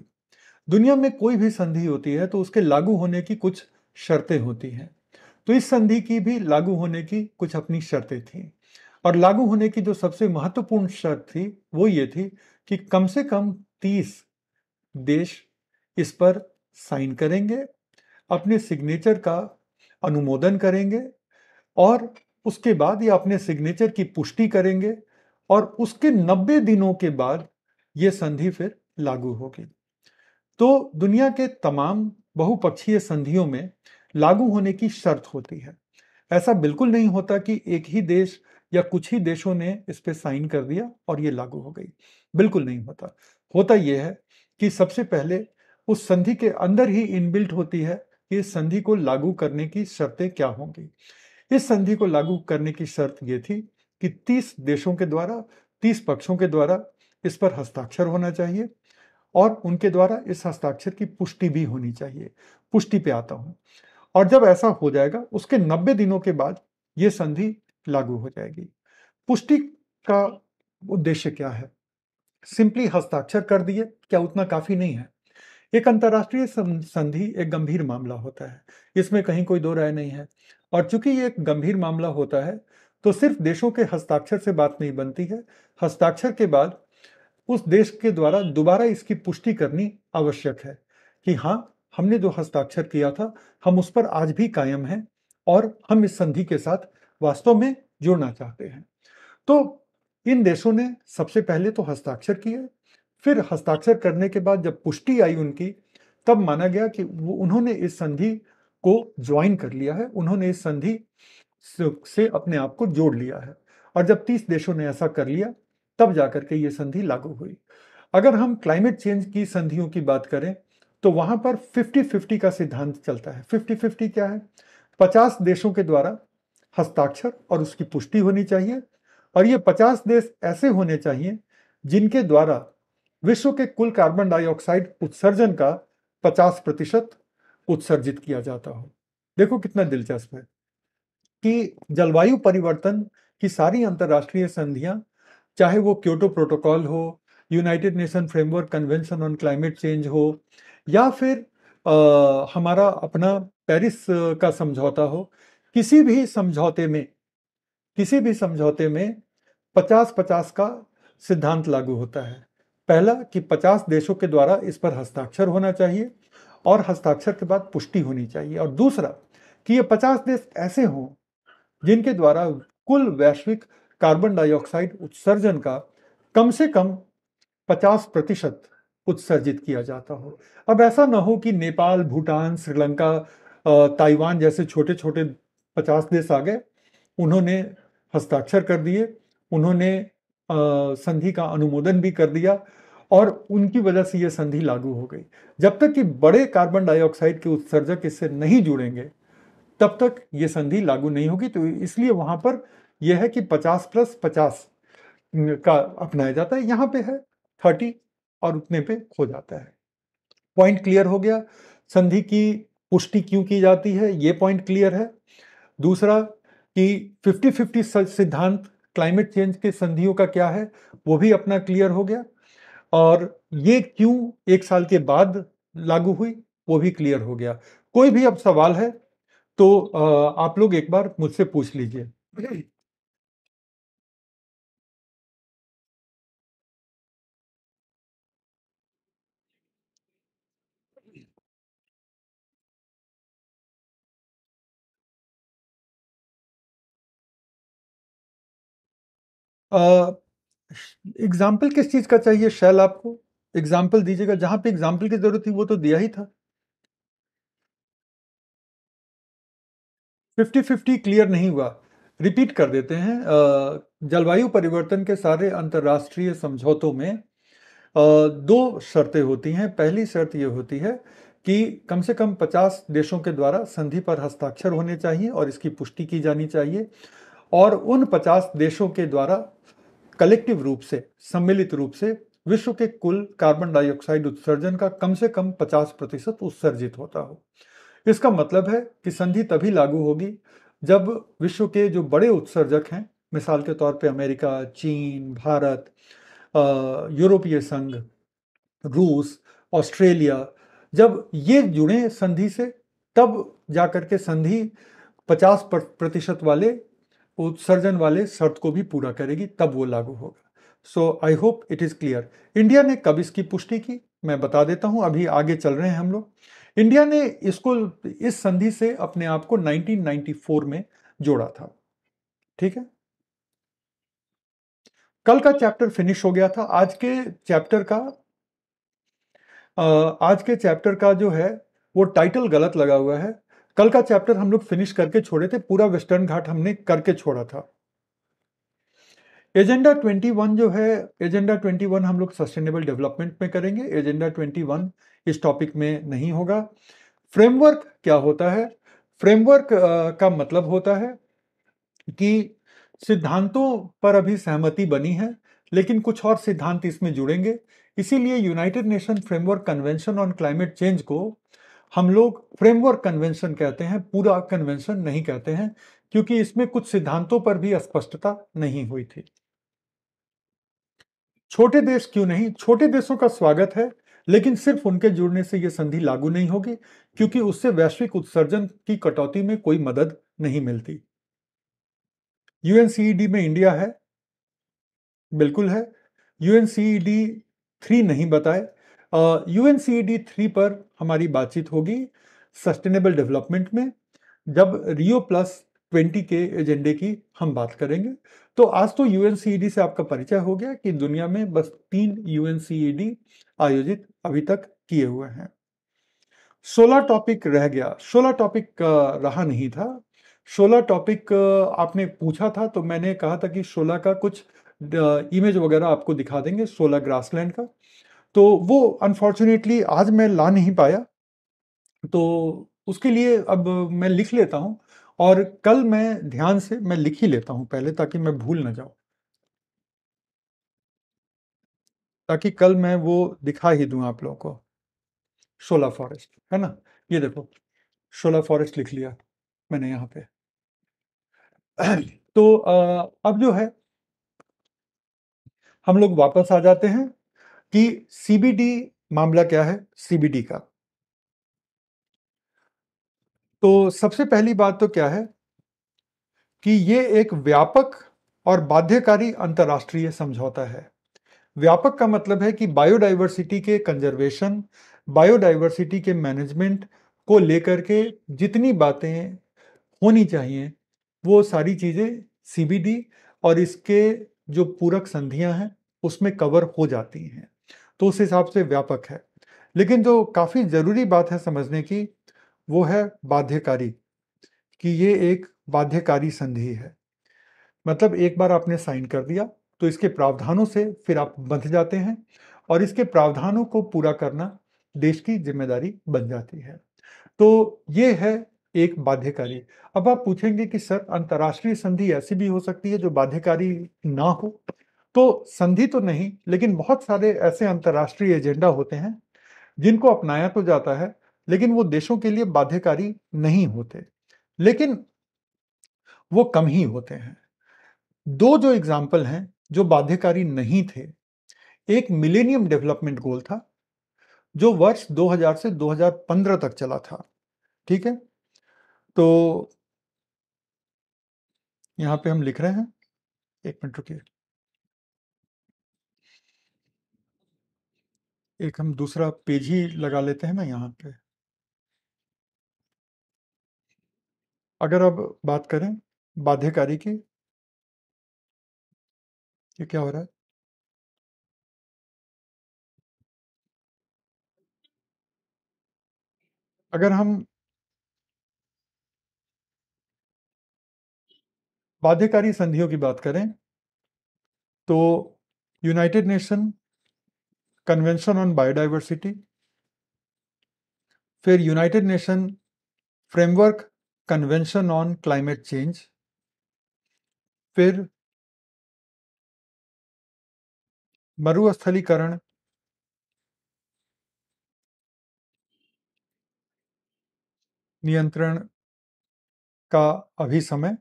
दुनिया में कोई भी संधि होती है तो उसके लागू होने की कुछ शर्तें होती हैं। तो इस संधि की भी लागू होने की कुछ अपनी शर्तें थी और लागू होने की जो सबसे महत्वपूर्ण शर्त थी वो ये थी कि कम से कम 30 देश इस पर साइन करेंगे, अपने सिग्नेचर का अनुमोदन करेंगे और उसके बाद ये अपने सिग्नेचर की पुष्टि करेंगे और उसके 90 दिनों के बाद ये संधि फिर लागू होगी। तो दुनिया के तमाम बहुपक्षीय संधियों में लागू होने की शर्त होती है। ऐसा बिल्कुल नहीं होता कि एक ही देश या कुछ ही देशों ने इस पे साइन कर दिया और ये लागू हो गई। बिल्कुल नहीं होता। होता यह है कि सबसे पहले उस संधि के अंदर ही इनबिल्ट होती है कि इस संधि को लागू करने की शर्तें क्या होंगी। इस संधि को लागू करने की शर्त ये थी कि 30 देशों के द्वारा, 30 पक्षों के द्वारा इस पर हस्ताक्षर होना चाहिए और उनके द्वारा इस हस्ताक्षर की पुष्टि भी होनी चाहिए। पुष्टि पे आता हूं। और जब ऐसा हो जाएगा उसके 90 दिनों के बाद यह संधि लागू हो जाएगी। पुष्टि का उद्देश्य क्या है? सिंपली हस्ताक्षर कर दिए क्या उतना काफी नहीं है? एक अंतर्राष्ट्रीय संधि एक गंभीर मामला होता है, इसमें कहीं कोई दो राय नहीं है। और चूंकि ये एक गंभीर मामला होता है तो सिर्फ देशों के हस्ताक्षर से बात नहीं बनती है। हस्ताक्षर के बाद उस देश के द्वारा दोबारा इसकी पुष्टि करनी आवश्यक है कि हाँ, हमने जो हस्ताक्षर किया था हम उस पर आज भी कायम हैं और हम इस संधि के साथ वास्तव में जुड़ना चाहते हैं। तो इन देशों ने सबसे पहले तो हस्ताक्षर किए, फिर हस्ताक्षर करने के बाद जब पुष्टि आई उनकी, तब माना गया कि वो उन्होंने इस संधि को ज्वाइन कर लिया है, उन्होंने इस संधि से अपने आप को जोड़ लिया है। और जब 30 देशों ने ऐसा कर लिया तब जाकर के ये संधि लागू हुई। अगर हम क्लाइमेट चेंज की संधियों की बात करें तो वहां पर 50-50 का सिद्धांत चलता है। 50-50 क्या है? 50 देशों के द्वारा हस्ताक्षर और उसकी पुष्टि होनी चाहिए और ये 50 देश ऐसे होने चाहिए जिनके द्वारा विश्व के कुल कार्बन डाइऑक्साइड उत्सर्जन का 50% उत्सर्जित किया जाता हो। देखो कितना दिलचस्प है कि जलवायु परिवर्तन की सारी अंतर्राष्ट्रीय संधियां, चाहे वो क्योटो प्रोटोकॉल हो, United nation framework convention on climate change हो या फिर हमारा अपना पेरिस का समझौता हो, किसी भी समझौते में किसी भी समझौते में 50-50 का सिद्धांत लागू होता है। पहला कि 50 देशों के द्वारा इस पर हस्ताक्षर होना चाहिए और हस्ताक्षर के बाद पुष्टि होनी चाहिए, और दूसरा कि ये 50 देश ऐसे हों जिनके द्वारा कुल वैश्विक कार्बन डाइऑक्साइड उत्सर्जन का कम से कम 50% उत्सर्जित किया जाता हो। अब ऐसा ना हो कि नेपाल, भूटान, श्रीलंका, ताइवान जैसे छोटे छोटे 50 देश आ गए, उन्होंने हस्ताक्षर कर दिए, उन्होंने संधि का अनुमोदन भी कर दिया और उनकी वजह से यह संधि लागू हो गई। जब तक कि बड़े कार्बन डाइऑक्साइड के उत्सर्जक इससे नहीं जुड़ेंगे तब तक ये संधि लागू नहीं होगी। तो इसलिए वहां पर यह है कि 50+50 का अपनाया जाता है। यहाँ पे है 30 और उतने पे खो जाता है। पॉइंट क्लियर हो गया? संधि की पुष्टि क्यों की जाती है ये पॉइंट क्लियर है। दूसरा कि 50-50 सिद्धांत क्लाइमेट चेंज के संधियों का क्या है वो भी अपना क्लियर हो गया। और ये क्यों एक साल के बाद लागू हुई वो भी क्लियर हो गया। कोई भी अब सवाल है तो आप लोग एक बार मुझसे पूछ लीजिए। एग्जाम्पल किस चीज का चाहिए शैल आपको? एग्जाम्पल दीजिएगा, जहां पे एग्जाम्पल की जरूरत थी वो तो दिया ही था। 50-50 क्लियर नहीं हुआ। रिपीट कर देते हैं। जलवायु परिवर्तन के सारे अंतर्राष्ट्रीय समझौतों में दो शर्तें होती हैं। पहली शर्त ये होती है कि कम से कम 50 देशों के द्वारा संधि पर हस्ताक्षर होने चाहिए और इसकी पुष्टि की जानी चाहिए, और उन 50 देशों के द्वारा कलेक्टिव रूप से, सम्मिलित रूप से विश्व के कुल कार्बन डाइऑक्साइड उत्सर्जन का कम से कम 50% उत्सर्जित होता हो। इसका मतलब है कि संधि तभी लागू होगी जब विश्व के जो बड़े उत्सर्जक हैं, मिसाल के तौर पे अमेरिका, चीन, भारत, यूरोपीय संघ, रूस, ऑस्ट्रेलिया, जब ये जुड़े संधि से, तब जाकर के संधि 50% वाले उत्सर्जन वाले शर्त को भी पूरा करेगी, तब वो लागू होगा। So I hope it is clear. India ने कब इसकी पुष्टि की मैं बता देता हूं, अभी आगे चल रहे हैं हम लोग। इंडिया ने इसको, इस संधि से अपने आप को 1994 में जोड़ा था। ठीक है, कल का चैप्टर फिनिश हो गया था। चैप्टर का आज के चैप्टर का जो है वो टाइटल गलत लगा हुआ है। कल का चैप्टर हम लोग फिनिश करके छोड़े थे, पूरा वेस्टर्न घाट हमने करके छोड़ा था। एजेंडा 21 जो है, एजेंडा 21 हम लोग सस्टेनेबल डेवलपमेंट में करेंगे। एजेंडा 21 इस टॉपिक में नहीं होगा। फ्रेमवर्क क्या होता है? फ्रेमवर्क का मतलब होता है कि सिद्धांतों पर अभी सहमति बनी है, लेकिन कुछ और सिद्धांत इसमें जुड़ेंगे। इसीलिए United nation framework convention on climate change को हम लोग फ्रेमवर्क कन्वेंशन कहते हैं, पूरा कन्वेंशन नहीं कहते हैं, क्योंकि इसमें कुछ सिद्धांतों पर भी अस्पष्टता नहीं हुई थी। छोटे देश क्यों नहीं? छोटे देशों का स्वागत है, लेकिन सिर्फ उनके जुड़ने से यह संधि लागू नहीं होगी, क्योंकि उससे वैश्विक उत्सर्जन की कटौती में कोई मदद नहीं मिलती। यूएनसीईडी में इंडिया है, बिल्कुल है। यूएनसीईडी 3 नहीं बताए। यूएनसीईडी 3 पर हमारी बातचीत होगी सस्टेनेबल डेवलपमेंट में, जब Rio+20 के एजेंडे की हम बात करेंगे। तो आज तो यूएनसीईडी से आपका परिचय हो गया कि दुनिया में बस 3 यूएनसीईडी आयोजित अभी तक किए हुए हैं। 16 टॉपिक रह गया। 16 टॉपिक रहा नहीं था। 16 टॉपिक आपने पूछा था, तो मैंने कहा था कि 16 का कुछ इमेज वगैरह आपको दिखा देंगे 16 ग्रासलैंड का। तो वो अनफॉर्चुनेटली आज मैं ला नहीं पाया, तो उसके लिए अब मैं लिख लेता हूँ, और कल मैं ध्यान से मैं लिख ही लेता हूँ पहले, ताकि मैं भूल ना जाऊँ, ताकि कल मैं वो दिखा ही दूं आप लोगों को। शोला फॉरेस्ट है ना, ये देखो, शोला फॉरेस्ट लिख लिया मैंने यहाँ पे। तो अब जो है हम लोग वापस आ जाते हैं कि सीबीडी मामला क्या है। सीबीडी का तो सबसे पहली बात तो क्या है कि ये एक व्यापक और बाध्यकारी अंतर्राष्ट्रीय समझौता है। व्यापक का मतलब है कि बायोडाइवर्सिटी के कंजर्वेशन, बायोडाइवर्सिटी के मैनेजमेंट को लेकर के जितनी बातें होनी चाहिए, वो सारी चीज़ें सीबीडी और इसके जो पूरक संधियां हैं उसमें कवर हो जाती हैं। तो उस हिसाब से व्यापक है। लेकिन जो काफ़ी ज़रूरी बात है समझने की, वो है बाध्यकारी, कि ये एक बाध्यकारी संधि है। मतलब एक बार आपने साइन कर दिया तो इसके प्रावधानों से फिर आप बंध जाते हैं, और इसके प्रावधानों को पूरा करना देश की जिम्मेदारी बन जाती है। तो ये है एक बाध्यकारी। अब आप पूछेंगे कि सर अंतर्राष्ट्रीय संधि ऐसी भी हो सकती है जो बाध्यकारी ना हो? तो संधि तो नहीं, लेकिन बहुत सारे ऐसे अंतर्राष्ट्रीय एजेंडा होते हैं जिनको अपनाया तो जाता है, लेकिन वो देशों के लिए बाध्यकारी नहीं होते, लेकिन वो कम ही होते हैं। दो जो एग्जाम्पल हैं जो बाध्यकारी नहीं थे, एक मिलेनियम डेवलपमेंट गोल था जो वर्ष 2000 से 2015 तक चला था। ठीक है, तो यहाँ पे हम लिख रहे हैं, एक मिनट रुकिए, एक हम दूसरा पेज ही लगा लेते हैं ना यहाँ पे। अगर अब बात करें बाध्यकारी की, ये क्या हो रहा है? अगर हम बाध्यकारी संधियों की बात करें तो united nation convention on biodiversity, फिर united nation framework convention on climate change, फिर मरुस्थलीकरण नियंत्रण का अभिसमय,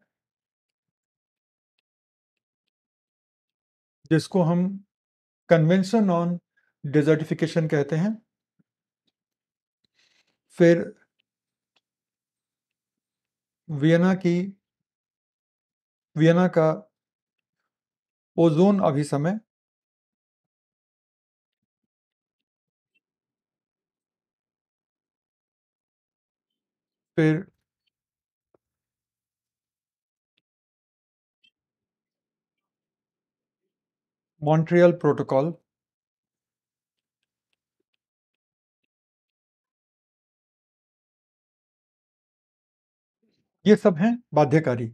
जिसको हम कन्वेंशन ऑन डेजर्टिफिकेशन कहते हैं, फिर वियना की वियना का ओजोन अभिसमय, फिर मॉन्ट्रियल प्रोटोकॉल, ये सब हैं बाध्यकारी।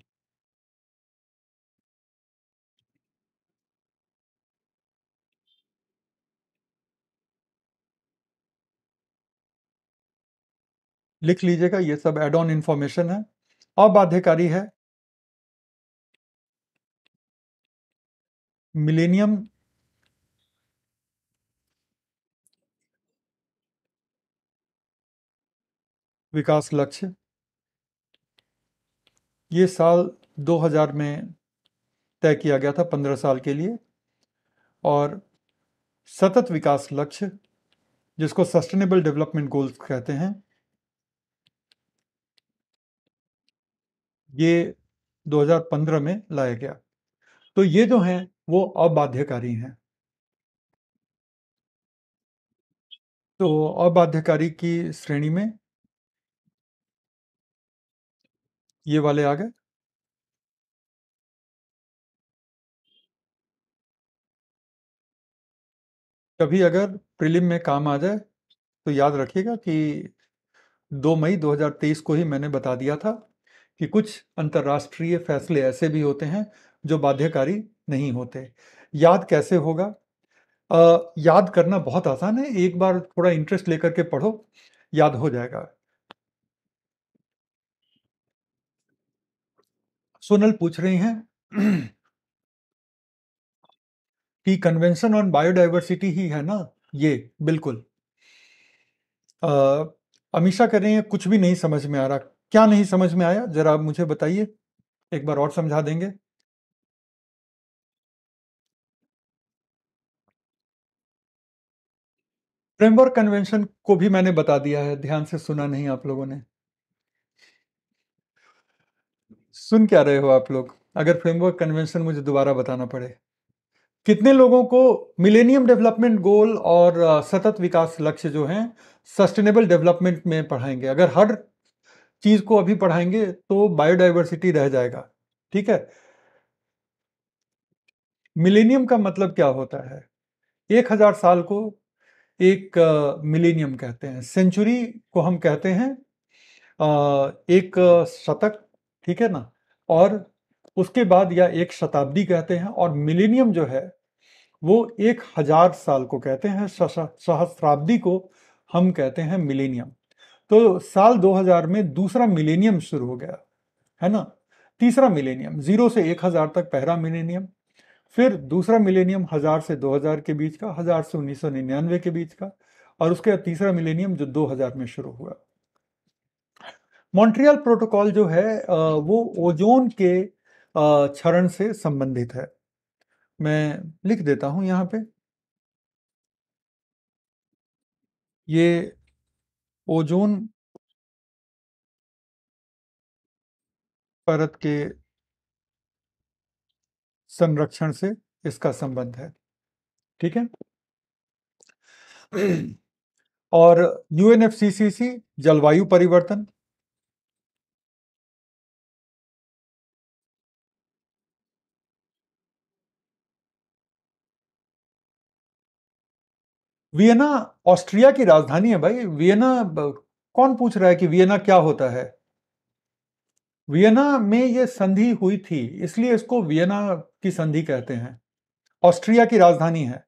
लिख लीजिएगा, ये सब एड ऑन इंफॉर्मेशन है। अबाध्यकारी है मिलेनियम विकास लक्ष्य, ये साल 2000 में तय किया गया था 15 साल के लिए। और सतत विकास लक्ष्य, जिसको सस्टेनेबल डेवलपमेंट गोल्स कहते हैं, ये 2015 में लाया गया। तो ये जो हैं वो अबाध्यकारी हैं। तो अबाध्यकारी की श्रेणी में ये वाले आ गए। कभी अगर प्रीलिम में काम आ जाए तो याद रखिएगा कि 2 मई 2023 को ही मैंने बता दिया था कि कुछ अंतर्राष्ट्रीय फैसले ऐसे भी होते हैं जो बाध्यकारी नहीं होते। याद कैसे होगा? याद करना बहुत आसान है, एक बार थोड़ा इंटरेस्ट लेकर के पढ़ो, याद हो जाएगा। सोनल पूछ रही हैं कि कन्वेंशन ऑन बायोडाइवर्सिटी ही है ना ये? बिल्कुल। अ, अमीषा कह रही हैं कुछ भी नहीं समझ में आ रहा। क्या नहीं समझ में आया, जरा आप मुझे बताइए, एक बार और समझा देंगे। फ्रेमवर्क कन्वेंशन को भी मैंने बता दिया है, ध्यान से सुना नहीं आप लोगों ने। सुन क्या रहे हो आप लोग, अगर फ्रेमवर्क कन्वेंशन मुझे दोबारा बताना पड़े? कितने लोगों को मिलेनियम डेवलपमेंट गोल और सतत विकास लक्ष्य जो हैं सस्टेनेबल डेवलपमेंट में पढ़ाएंगे? अगर हर चीज को अभी पढ़ाएंगे तो बायोडाइवर्सिटी रह जाएगा। ठीक है। मिलेनियम का मतलब क्या होता है? 1000 साल को एक मिलेनियम कहते हैं। सेंचुरी को हम कहते हैं एक शतक, ठीक है ना? और उसके बाद या एक शताब्दी कहते हैं। और मिलेनियम जो है वो 1000 साल को कहते हैं। सहस्राब्दी को हम कहते हैं मिलेनियम। तो साल 2000 में दूसरा मिलेनियम शुरू हो गया, है ना? तीसरा मिलेनियम 0 से 1000 तक पहला मिलेनियम, फिर दूसरा मिलेनियम 1000 से 2000 के बीच का, 1000 से 1999 के बीच का, और उसके बाद तीसरा मिलेनियम जो 2000 में शुरू हुआ। मॉन्ट्रियल प्रोटोकॉल जो है वो ओजोन के क्षरण से संबंधित है। मैं लिख देता हूं यहां पे, ये ओजोन परत के संरक्षण से इसका संबंध है। ठीक है। और यूएनएफसीसीसी जलवायु परिवर्तन, वियना ऑस्ट्रिया की राजधानी है भाई। कौन पूछ रहा है कि वियना क्या होता है? वियना में ये संधि हुई थी, इसलिए इसको वियना की संधि कहते हैं। ऑस्ट्रिया की राजधानी है।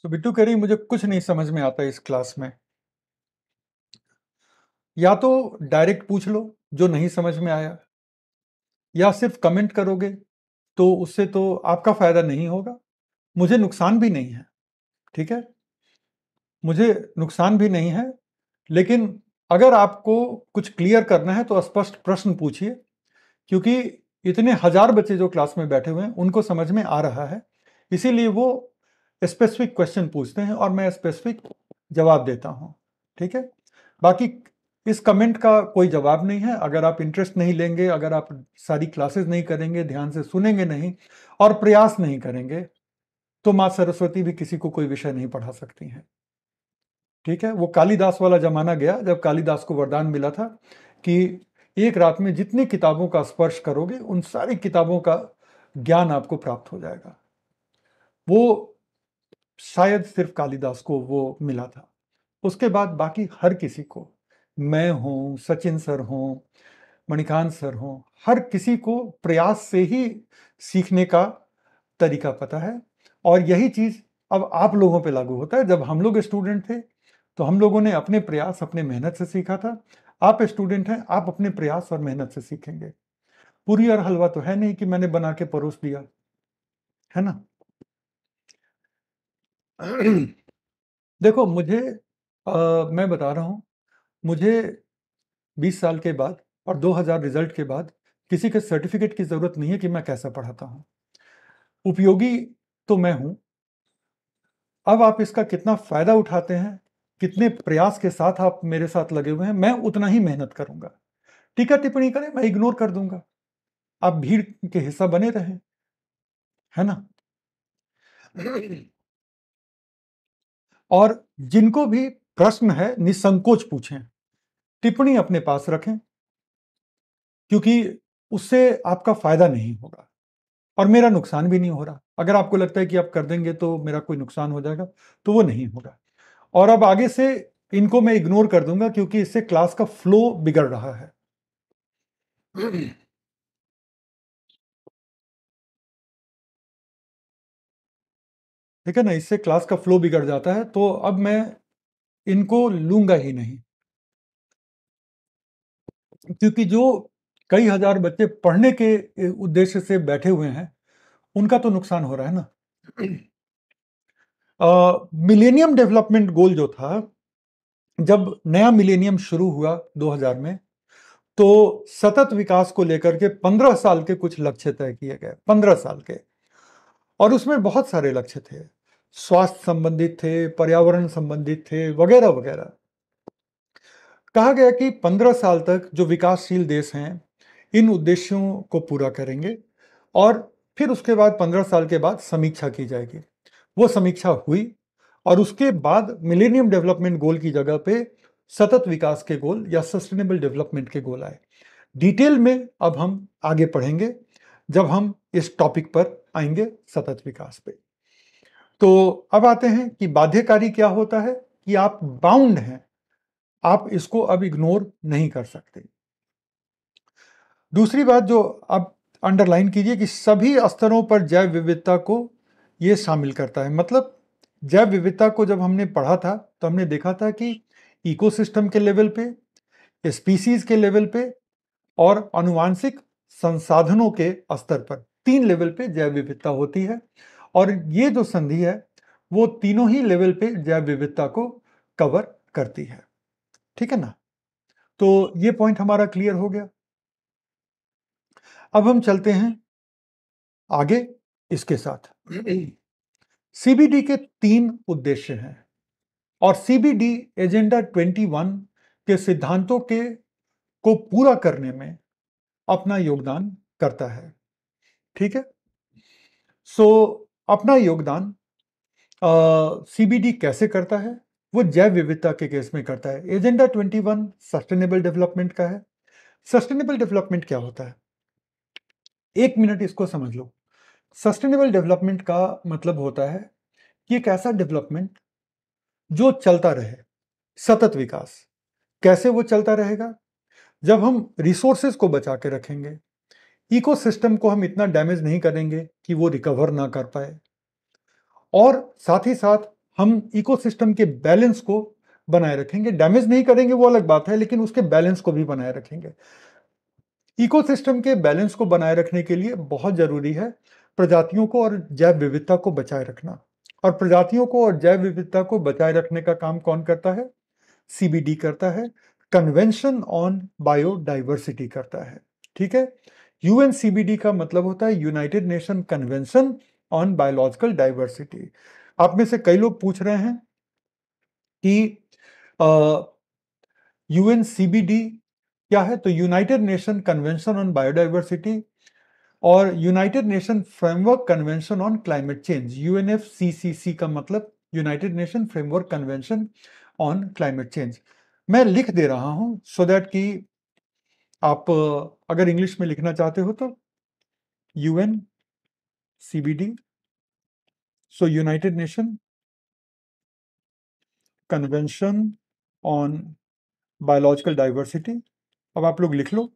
तो बिट्टू कह रही मुझे कुछ नहीं समझ में आता इस क्लास में। या तो डायरेक्ट पूछ लो जो नहीं समझ में आया, या सिर्फ कमेंट करोगे तो उससे तो आपका फायदा नहीं होगा, मुझे नुकसान भी नहीं है। ठीक है, मुझे नुकसान भी नहीं है। लेकिन अगर आपको कुछ क्लियर करना है तो स्पष्ट प्रश्न पूछिए, क्योंकि इतने हजार बच्चे जो क्लास में बैठे हुए हैं उनको समझ में आ रहा है, इसीलिए वो स्पेसिफिक क्वेश्चन पूछते हैं और मैं स्पेसिफिक जवाब देता हूं। ठीक है, बाकी इस कमेंट का कोई जवाब नहीं है। अगर आप इंटरेस्ट नहीं लेंगे, अगर आप सारी क्लासेस नहीं करेंगे, ध्यान से सुनेंगे नहीं और प्रयास नहीं करेंगे, तो माँ सरस्वती भी किसी को कोई विषय नहीं पढ़ा सकती हैं। ठीक है, वो कालिदास वाला जमाना गया जब कालिदास को वरदान मिला था कि एक रात में जितनी किताबों का स्पर्श करोगे उन सारी किताबों का ज्ञान आपको प्राप्त हो जाएगा। वो शायद सिर्फ कालिदास को वो मिला था। उसके बाद बाकी हर किसी को, मैं हूं, सचिन सर हों, मणिकांत सर हों, हर किसी को प्रयास से ही सीखने का तरीका पता है। और यही चीज अब आप लोगों पे लागू होता है। जब हम लोग स्टूडेंट थे तो हम लोगों ने अपने प्रयास अपने मेहनत से सीखा था। आप स्टूडेंट हैं, आप अपने प्रयास और मेहनत से सीखेंगे। पूरी और हलवा तो है नहीं कि मैंने बना के परोस दिया, है ना। देखो मुझे मैं बता रहा हूं, मुझे 20 साल के बाद और 2000 रिजल्ट के बाद किसी के सर्टिफिकेट की जरूरत नहीं है कि मैं कैसा पढ़ाता हूं। उपयोगी तो मैं हूं। अब आप इसका कितना फायदा उठाते हैं, कितने प्रयास के साथ आप मेरे साथ लगे हुए हैं, मैं उतना ही मेहनत करूंगा। टीका टिप्पणी करें, मैं इग्नोर कर दूंगा। आप भीड़ के हिस्सा बने रहें, है ना। और जिनको भी प्रश्न है निसंकोच पूछें, टिप्पणी अपने पास रखें, क्योंकि उससे आपका फायदा नहीं होगा और मेरा नुकसान भी नहीं हो रहा। अगर आपको लगता है कि आप कर देंगे तो मेरा कोई नुकसान हो जाएगा, तो वो नहीं होगा। और अब आगे से इनको मैं इग्नोर कर दूंगा, क्योंकि इससे क्लास का फ्लो बिगड़ रहा है। ठीक है ना, इससे क्लास का फ्लो बिगड़ जाता है, तो अब मैं इनको लूंगा ही नहीं। क्योंकि जो कई हजार बच्चे पढ़ने के उद्देश्य से बैठे हुए हैं उनका तो नुकसान हो रहा है ना। मिलेनियम डेवलपमेंट गोल जो था, जब नया मिलेनियम शुरू हुआ 2000 में, तो सतत विकास को लेकर के 15 साल के कुछ लक्ष्य तय किए गए, 15 साल के। और उसमें बहुत सारे लक्ष्य थे, स्वास्थ्य संबंधित थे, पर्यावरण संबंधित थे, वगैरह वगैरह। कहा गया कि 15 साल तक जो विकासशील देश हैं इन उद्देश्यों को पूरा करेंगे, और फिर उसके बाद 15 साल के बाद समीक्षा की जाएगी। वो समीक्षा हुई और उसके बाद मिलेनियम डेवलपमेंट गोल की जगह पे सतत विकास के गोल या सस्टेनेबल डेवलपमेंट के गोल आए। डिटेल में अब हम आगे पढ़ेंगे जब हम इस टॉपिक पर आएंगे, सतत विकास पे। तो अब आते हैं कि बाध्यकारी क्या होता है, कि आप बाउंड हैं, आप इसको अब इग्नोर नहीं कर सकते। दूसरी बात जो आप अंडरलाइन कीजिए कि सभी स्तरों पर जैव विविधता को ये शामिल करता है। मतलब जैव विविधता को जब हमने पढ़ा था तो हमने देखा था कि इकोसिस्टम के लेवल पे, स्पीसीज के लेवल पे और आनुवांशिक संसाधनों के स्तर पर, 3 लेवल पे जैव विविधता होती है। और ये जो संधि है वो तीनों ही लेवल पे जैव विविधता को कवर करती है। ठीक है ना, तो ये पॉइंट हमारा क्लियर हो गया। अब हम चलते हैं आगे इसके साथ। सीबीडी के 3 उद्देश्य हैं और सीबीडी एजेंडा 21 के सिद्धांतों के को पूरा करने में अपना योगदान करता है। ठीक है, सो अपना योगदान सीबीडी कैसे करता है, वो जैव विविधता के केस में करता है। एजेंडा 21 सस्टेनेबल डेवलपमेंट का है। सस्टेनेबल डेवलपमेंट क्या होता है? एक मिनट इसको समझ लो। सस्टेनेबल डेवलपमेंट का मतलब होता है कि एक ऐसा डेवलपमेंट जो चलता रहे, सतत विकास। कैसे वो चलता रहेगा? जब हम रिसोर्सेज को बचा के रखेंगे, इकोसिस्टम को हम इतना डैमेज नहीं करेंगे कि वो रिकवर ना कर पाए, और साथ ही साथ हम इकोसिस्टम के बैलेंस को बनाए रखेंगे। डैमेज नहीं करेंगे वो अलग बात है, लेकिन उसके बैलेंस को भी बनाए रखेंगे। इकोसिस्टम के बैलेंस को बनाए रखने के लिए बहुत जरूरी है प्रजातियों को और जैव विविधता को बचाए रखना। और प्रजातियों को और जैव विविधता को बचाए रखने का काम कौन करता है? सीबीडी करता है, कन्वेंशन ऑन बायोडाइवर्सिटी करता है। ठीक है, यूएनसीबीडी का मतलब होता है United nation convention on biological diversity. आप में से कई लोग पूछ रहे हैं कि यूएनसीबीडी क्या है? तो united nation convention on biodiversity और united nation framework convention on climate change, UNFCCC का मतलब united nation framework convention on climate change. मैं लिख दे रहा हूं सो दैट कि आप अगर इंग्लिश में लिखना चाहते हो तो UN CBD, so United nation convention on biological diversity. अब आप लोग लिख लो।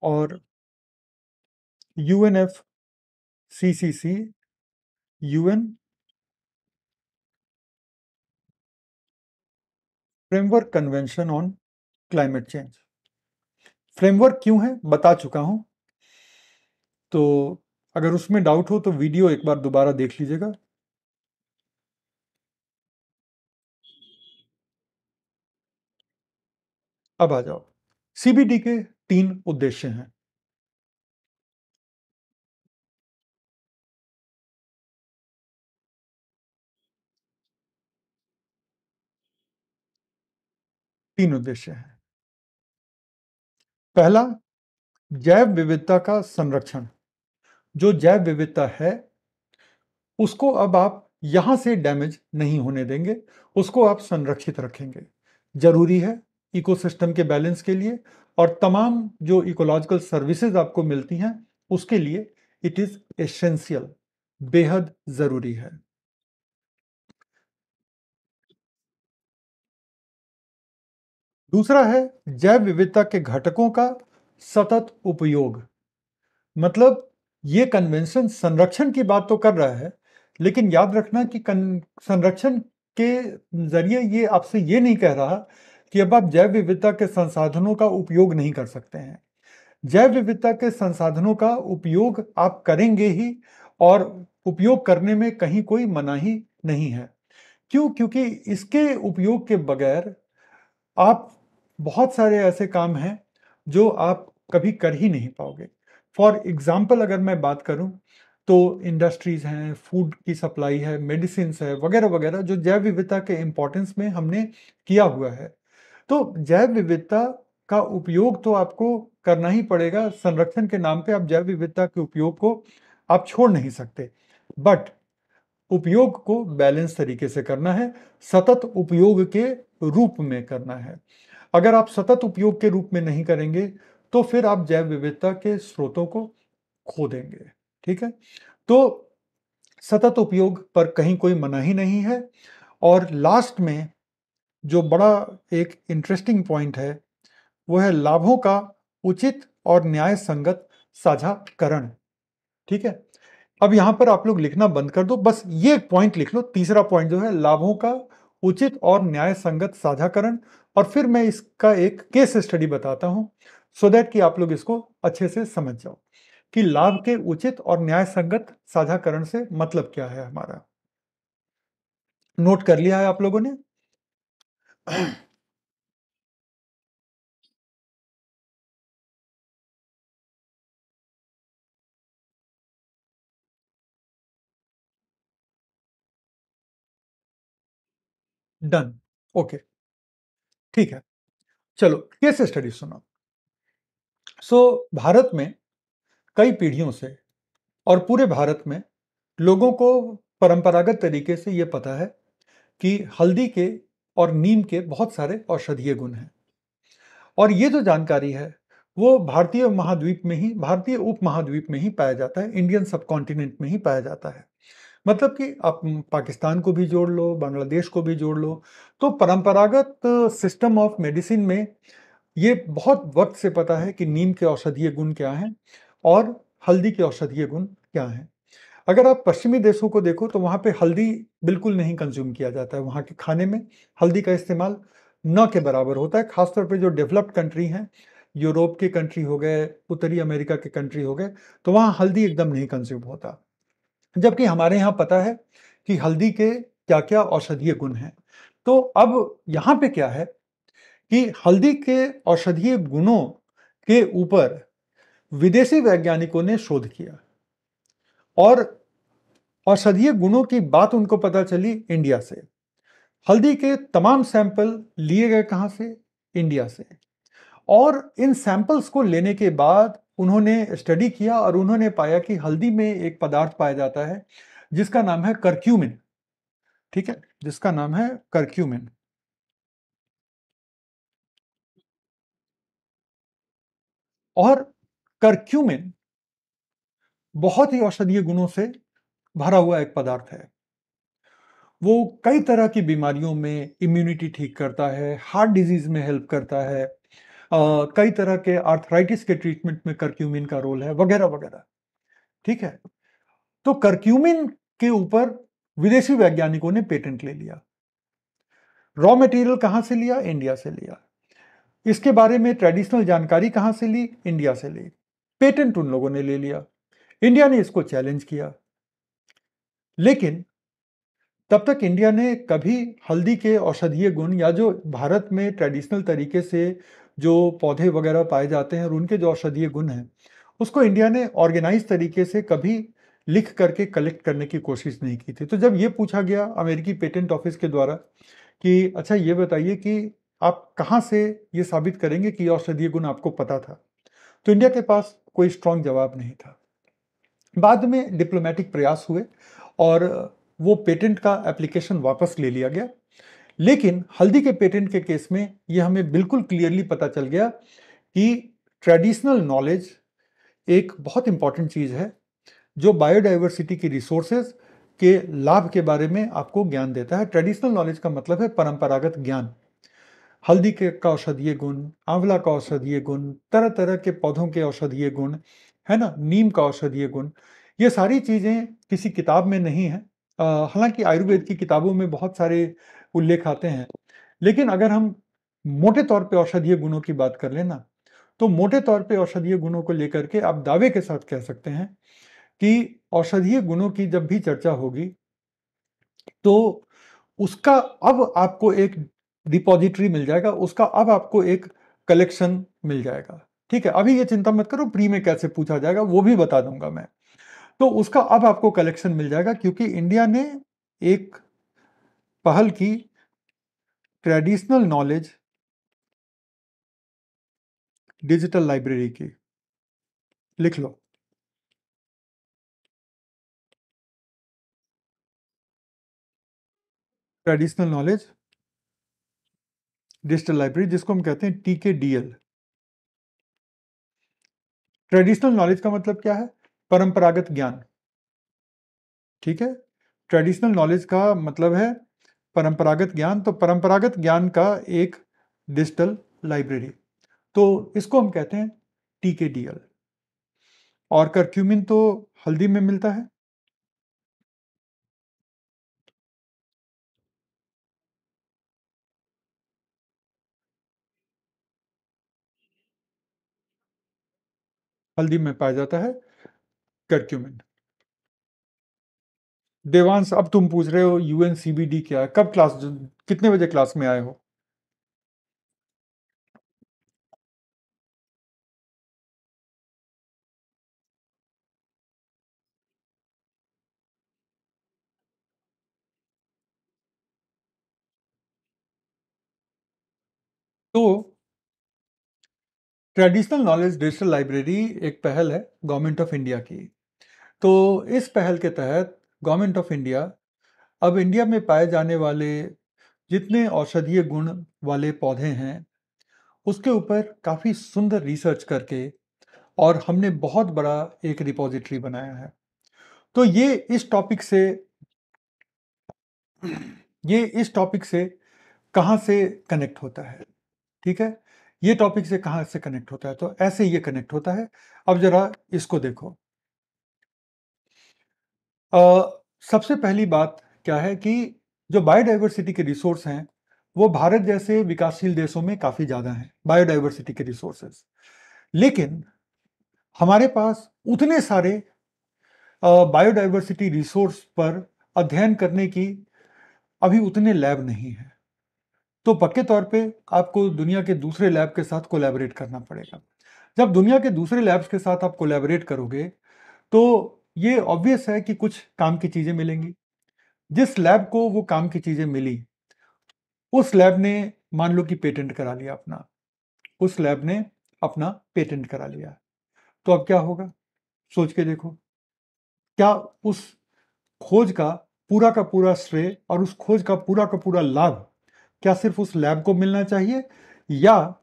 और UNF CCC, UN framework convention on climate change. Framework क्यों है बता चुका हूं, तो अगर उसमें डाउट हो तो वीडियो एक बार दोबारा देख लीजिएगा। अब आ जाओ। सीबीडी के 3 उद्देश्य हैं। तीन उद्देश्य हैं। पहला, जैव विविधता का संरक्षण। जो जैव विविधता है उसको अब आप यहां से डैमेज नहीं होने देंगे, उसको आप संरक्षित रखेंगे। जरूरी है इकोसिस्टम के बैलेंस के लिए और तमाम जो इकोलॉजिकल सर्विसेज आपको मिलती हैं उसके लिए इट इज एसेंशियल, बेहद जरूरी है। दूसरा है जैव विविधता के घटकों का सतत उपयोग। मतलब ये कन्वेंशन संरक्षण की बात तो कर रहा है, लेकिन याद रखना कि संरक्षण के जरिए ये आपसे ये नहीं कह रहा कि अब आप जैव विविधता के संसाधनों का उपयोग नहीं कर सकते हैं। जैव विविधता के संसाधनों का उपयोग आप करेंगे ही, और उपयोग करने में कहीं कोई मनाही नहीं है। क्यों? क्योंकि इसके उपयोग के बगैर आप बहुत सारे ऐसे काम हैं जो आप कभी कर ही नहीं पाओगे। फॉर एग्जाम्पल अगर मैं बात करूं तो इंडस्ट्रीज हैं, फूड की सप्लाई है, मेडिसिन है, वगैरह वगैरह, जो जैव विविधता के इम्पोर्टेंस में हमने किया हुआ है। तो जैव विविधता का उपयोग तो आपको करना ही पड़ेगा। संरक्षण के नाम पे आप जैव विविधता के उपयोग को आप छोड़ नहीं सकते, बट उपयोग को बैलेंस तरीके से करना है, सतत उपयोग के रूप में करना है। अगर आप सतत उपयोग के रूप में नहीं करेंगे तो फिर आप जैव विविधता के स्रोतों को खो देंगे। ठीक है, तो सतत उपयोग पर कहीं कोई मनाही नहीं है। और लास्ट में जो बड़ा एक इंटरेस्टिंग पॉइंट है वो है लाभों का उचित और न्याय संगत साझाकरण। ठीक है, अब यहां पर आप लोग लिखना बंद कर दो, बस ये एक पॉइंट लिख लो। तीसरा पॉइंट जो है लाभों का उचित और न्याय संगत साझाकरण, और फिर मैं इसका एक केस स्टडी बताता हूं सो दैट कि आप लोग इसको अच्छे से समझ जाओ कि लाभ के उचित और न्याय संगत साझाकरण से मतलब क्या है हमारा। नोट कर लिया है आप लोगों ने? डन, ओके, ठीक है। चलो केस स्टडी सुनो। सो भारत में कई पीढ़ियों से और पूरे भारत में लोगों को परंपरागत तरीके से ये पता है कि हल्दी के और नीम के बहुत सारे औषधीय गुण हैं। और ये जो जानकारी है, वो भारतीय उपमहाद्वीप में ही पाया जाता है, इंडियन सबकॉन्टिनेंट में ही पाया जाता है। मतलब कि आप पाकिस्तान को भी जोड़ लो, बांग्लादेश को भी जोड़ लो, तो परंपरागत सिस्टम ऑफ मेडिसिन में ये बहुत वक्त से पता है कि नीम के औषधीय गुण क्या हैं और हल्दी के औषधीय गुण क्या हैं। अगर आप पश्चिमी देशों को देखो तो वहाँ पे हल्दी बिल्कुल नहीं कंज्यूम किया जाता है। वहाँ के खाने में हल्दी का इस्तेमाल न के बराबर होता है। खासतौर पे जो डेवलप्ड कंट्री हैं, यूरोप के कंट्री हो गए, उत्तरी अमेरिका के कंट्री हो गए, तो वहाँ हल्दी एकदम नहीं कंज्यूम होता। जबकि हमारे यहाँ पता है कि हल्दी के क्या-क्या औषधीय गुण हैं। तो अब यहाँ पे क्या है कि हल्दी के औषधीय गुणों के ऊपर विदेशी वैज्ञानिकों ने शोध किया और औषधीय गुणों की बात उनको पता चली इंडिया से। हल्दी के तमाम सैंपल लिए गए कहाँ से? इंडिया से। और इन सैंपल्स को लेने के बाद उन्होंने स्टडी किया और उन्होंने पाया कि हल्दी में एक पदार्थ पाया जाता है जिसका नाम है करक्यूमिन। ठीक है, जिसका नाम है करक्यूमिन। और करक्यूमिन बहुत ही औषधीय गुणों से भरा हुआ एक पदार्थ है। वो कई तरह की बीमारियों में इम्यूनिटी ठीक करता है, हार्ट डिजीज में हेल्प करता है, कई तरह के आर्थराइटिस के ट्रीटमेंट में करक्यूमिन का रोल है, वगैरह वगैरह। ठीक है, तो करक्यूमिन के ऊपर विदेशी वैज्ञानिकों ने पेटेंट ले लिया। रॉ मटेरियल कहां से लिया? इंडिया से लिया। इसके बारे में ट्रेडिशनल जानकारी कहां से ली? इंडिया से ली। पेटेंट उन लोगों ने ले लिया। इंडिया ने इसको चैलेंज किया, लेकिन तब तक इंडिया ने कभी हल्दी के औषधीय गुण या जो भारत में ट्रेडिशनल तरीके से जो पौधे वगैरह पाए जाते हैं और उनके जो औषधीय गुण हैं, उसको इंडिया ने ऑर्गेनाइज तरीके से कभी लिख करके कलेक्ट करने की कोशिश नहीं की थी। तो जब ये पूछा गया अमेरिकी पेटेंट ऑफिस के द्वारा कि अच्छा ये बताइए कि आप कहाँ से ये साबित करेंगे कि ये औषधीय गुण आपको पता था, तो इंडिया के पास कोई स्ट्रांग जवाब नहीं था। बाद में डिप्लोमेटिक प्रयास हुए और वो पेटेंट का एप्लीकेशन वापस ले लिया गया। लेकिन हल्दी के पेटेंट के केस में ये हमें बिल्कुल क्लियरली पता चल गया कि ट्रेडिशनल नॉलेज एक बहुत इंपॉर्टेंट चीज है जो बायोडाइवर्सिटी की रिसोर्सेज के लाभ के बारे में आपको ज्ञान देता है। ट्रेडिशनल नॉलेज का मतलब है परंपरागत ज्ञान। हल्दी के का औषधीय गुण, आंवला का औषधीय गुण, तरह तरह के पौधों के औषधीय गुण, है ना, नीम का औषधीय गुण, ये सारी चीजें किसी किताब में नहीं है। हालांकि आयुर्वेद की किताबों में बहुत सारे उल्लेख आते हैं, लेकिन अगर हम मोटे तौर पे औषधीय गुणों की बात कर लेना, तो मोटे तौर पे औषधीय गुणों को लेकर के आप दावे के साथ कह सकते हैं कि औषधीय गुणों की जब भी चर्चा होगी तो उसका अब आपको एक डिपॉजिटरी मिल जाएगा, उसका अब आपको एक कलेक्शन मिल जाएगा। ठीक है, अभी ये चिंता मत करो प्री में कैसे पूछा जाएगा वो भी बता दूंगा मैं। तो उसका अब आपको कलेक्शन मिल जाएगा क्योंकि इंडिया ने एक पहल की ट्रेडिशनल नॉलेज डिजिटल लाइब्रेरी की। लिख लो, ट्रेडिशनल नॉलेज डिजिटल लाइब्रेरी, जिसको हम कहते हैं TKDL। ट्रेडिशनल नॉलेज का मतलब क्या है? परंपरागत ज्ञान। ठीक है, ट्रेडिशनल नॉलेज का मतलब है परंपरागत ज्ञान। तो परंपरागत ज्ञान का एक डिजिटल लाइब्रेरी, तो इसको हम कहते हैं TKDL। और करक्यूमिन तो हल्दी में मिलता है। हल्दी में पाया जाता है करक्यूमिन। देवांश, अब तुम पूछ रहे हो UNCBD क्या है, कब क्लास, कितने बजे क्लास में आए हो? तो ट्रेडिशनल नॉलेज डिजिटल लाइब्रेरी एक पहल है गवर्नमेंट ऑफ इंडिया की, तो इस पहल के तहत गवर्नमेंट ऑफ इंडिया अब इंडिया में पाए जाने वाले जितने औषधीय गुण वाले पौधे हैं उसके ऊपर काफ़ी सुंदर रिसर्च करके और हमने बहुत बड़ा एक रिपॉजिटरी बनाया है। तो ये इस टॉपिक से कहाँ से कनेक्ट होता है, ठीक है? ये टॉपिक से कहाँ से कनेक्ट होता है? तो ऐसे ये कनेक्ट होता है। अब जरा इसको देखो। अ, सबसे पहली बात क्या है कि जो बायोडाइवर्सिटी के रिसोर्स हैं वो भारत जैसे विकासशील देशों में काफ़ी ज़्यादा हैं, बायोडाइवर्सिटी के रिसोर्सेज। लेकिन हमारे पास उतने सारे बायोडाइवर्सिटी रिसोर्स पर अध्ययन करने की अभी उतने लैब नहीं हैं। तो पक्के तौर पे आपको दुनिया के दूसरे लैब के साथ कोलैबोरेट करना पड़ेगा। जब दुनिया के दूसरे लैब्स के साथ आप कोलैबोरेट करोगे तो ये ऑब्वियस है कि कुछ काम की चीज़ें मिलेंगी। जिस लैब को वो काम की चीज़ें मिली उस लैब ने मान लो कि पेटेंट करा लिया अपना, उस लैब ने अपना पेटेंट करा लिया, तो अब क्या होगा? सोच के देखो। क्या उस खोज का पूरा श्रेय और उस खोज का पूरा लाभ क्या सिर्फ उस लैब को मिलना चाहिए या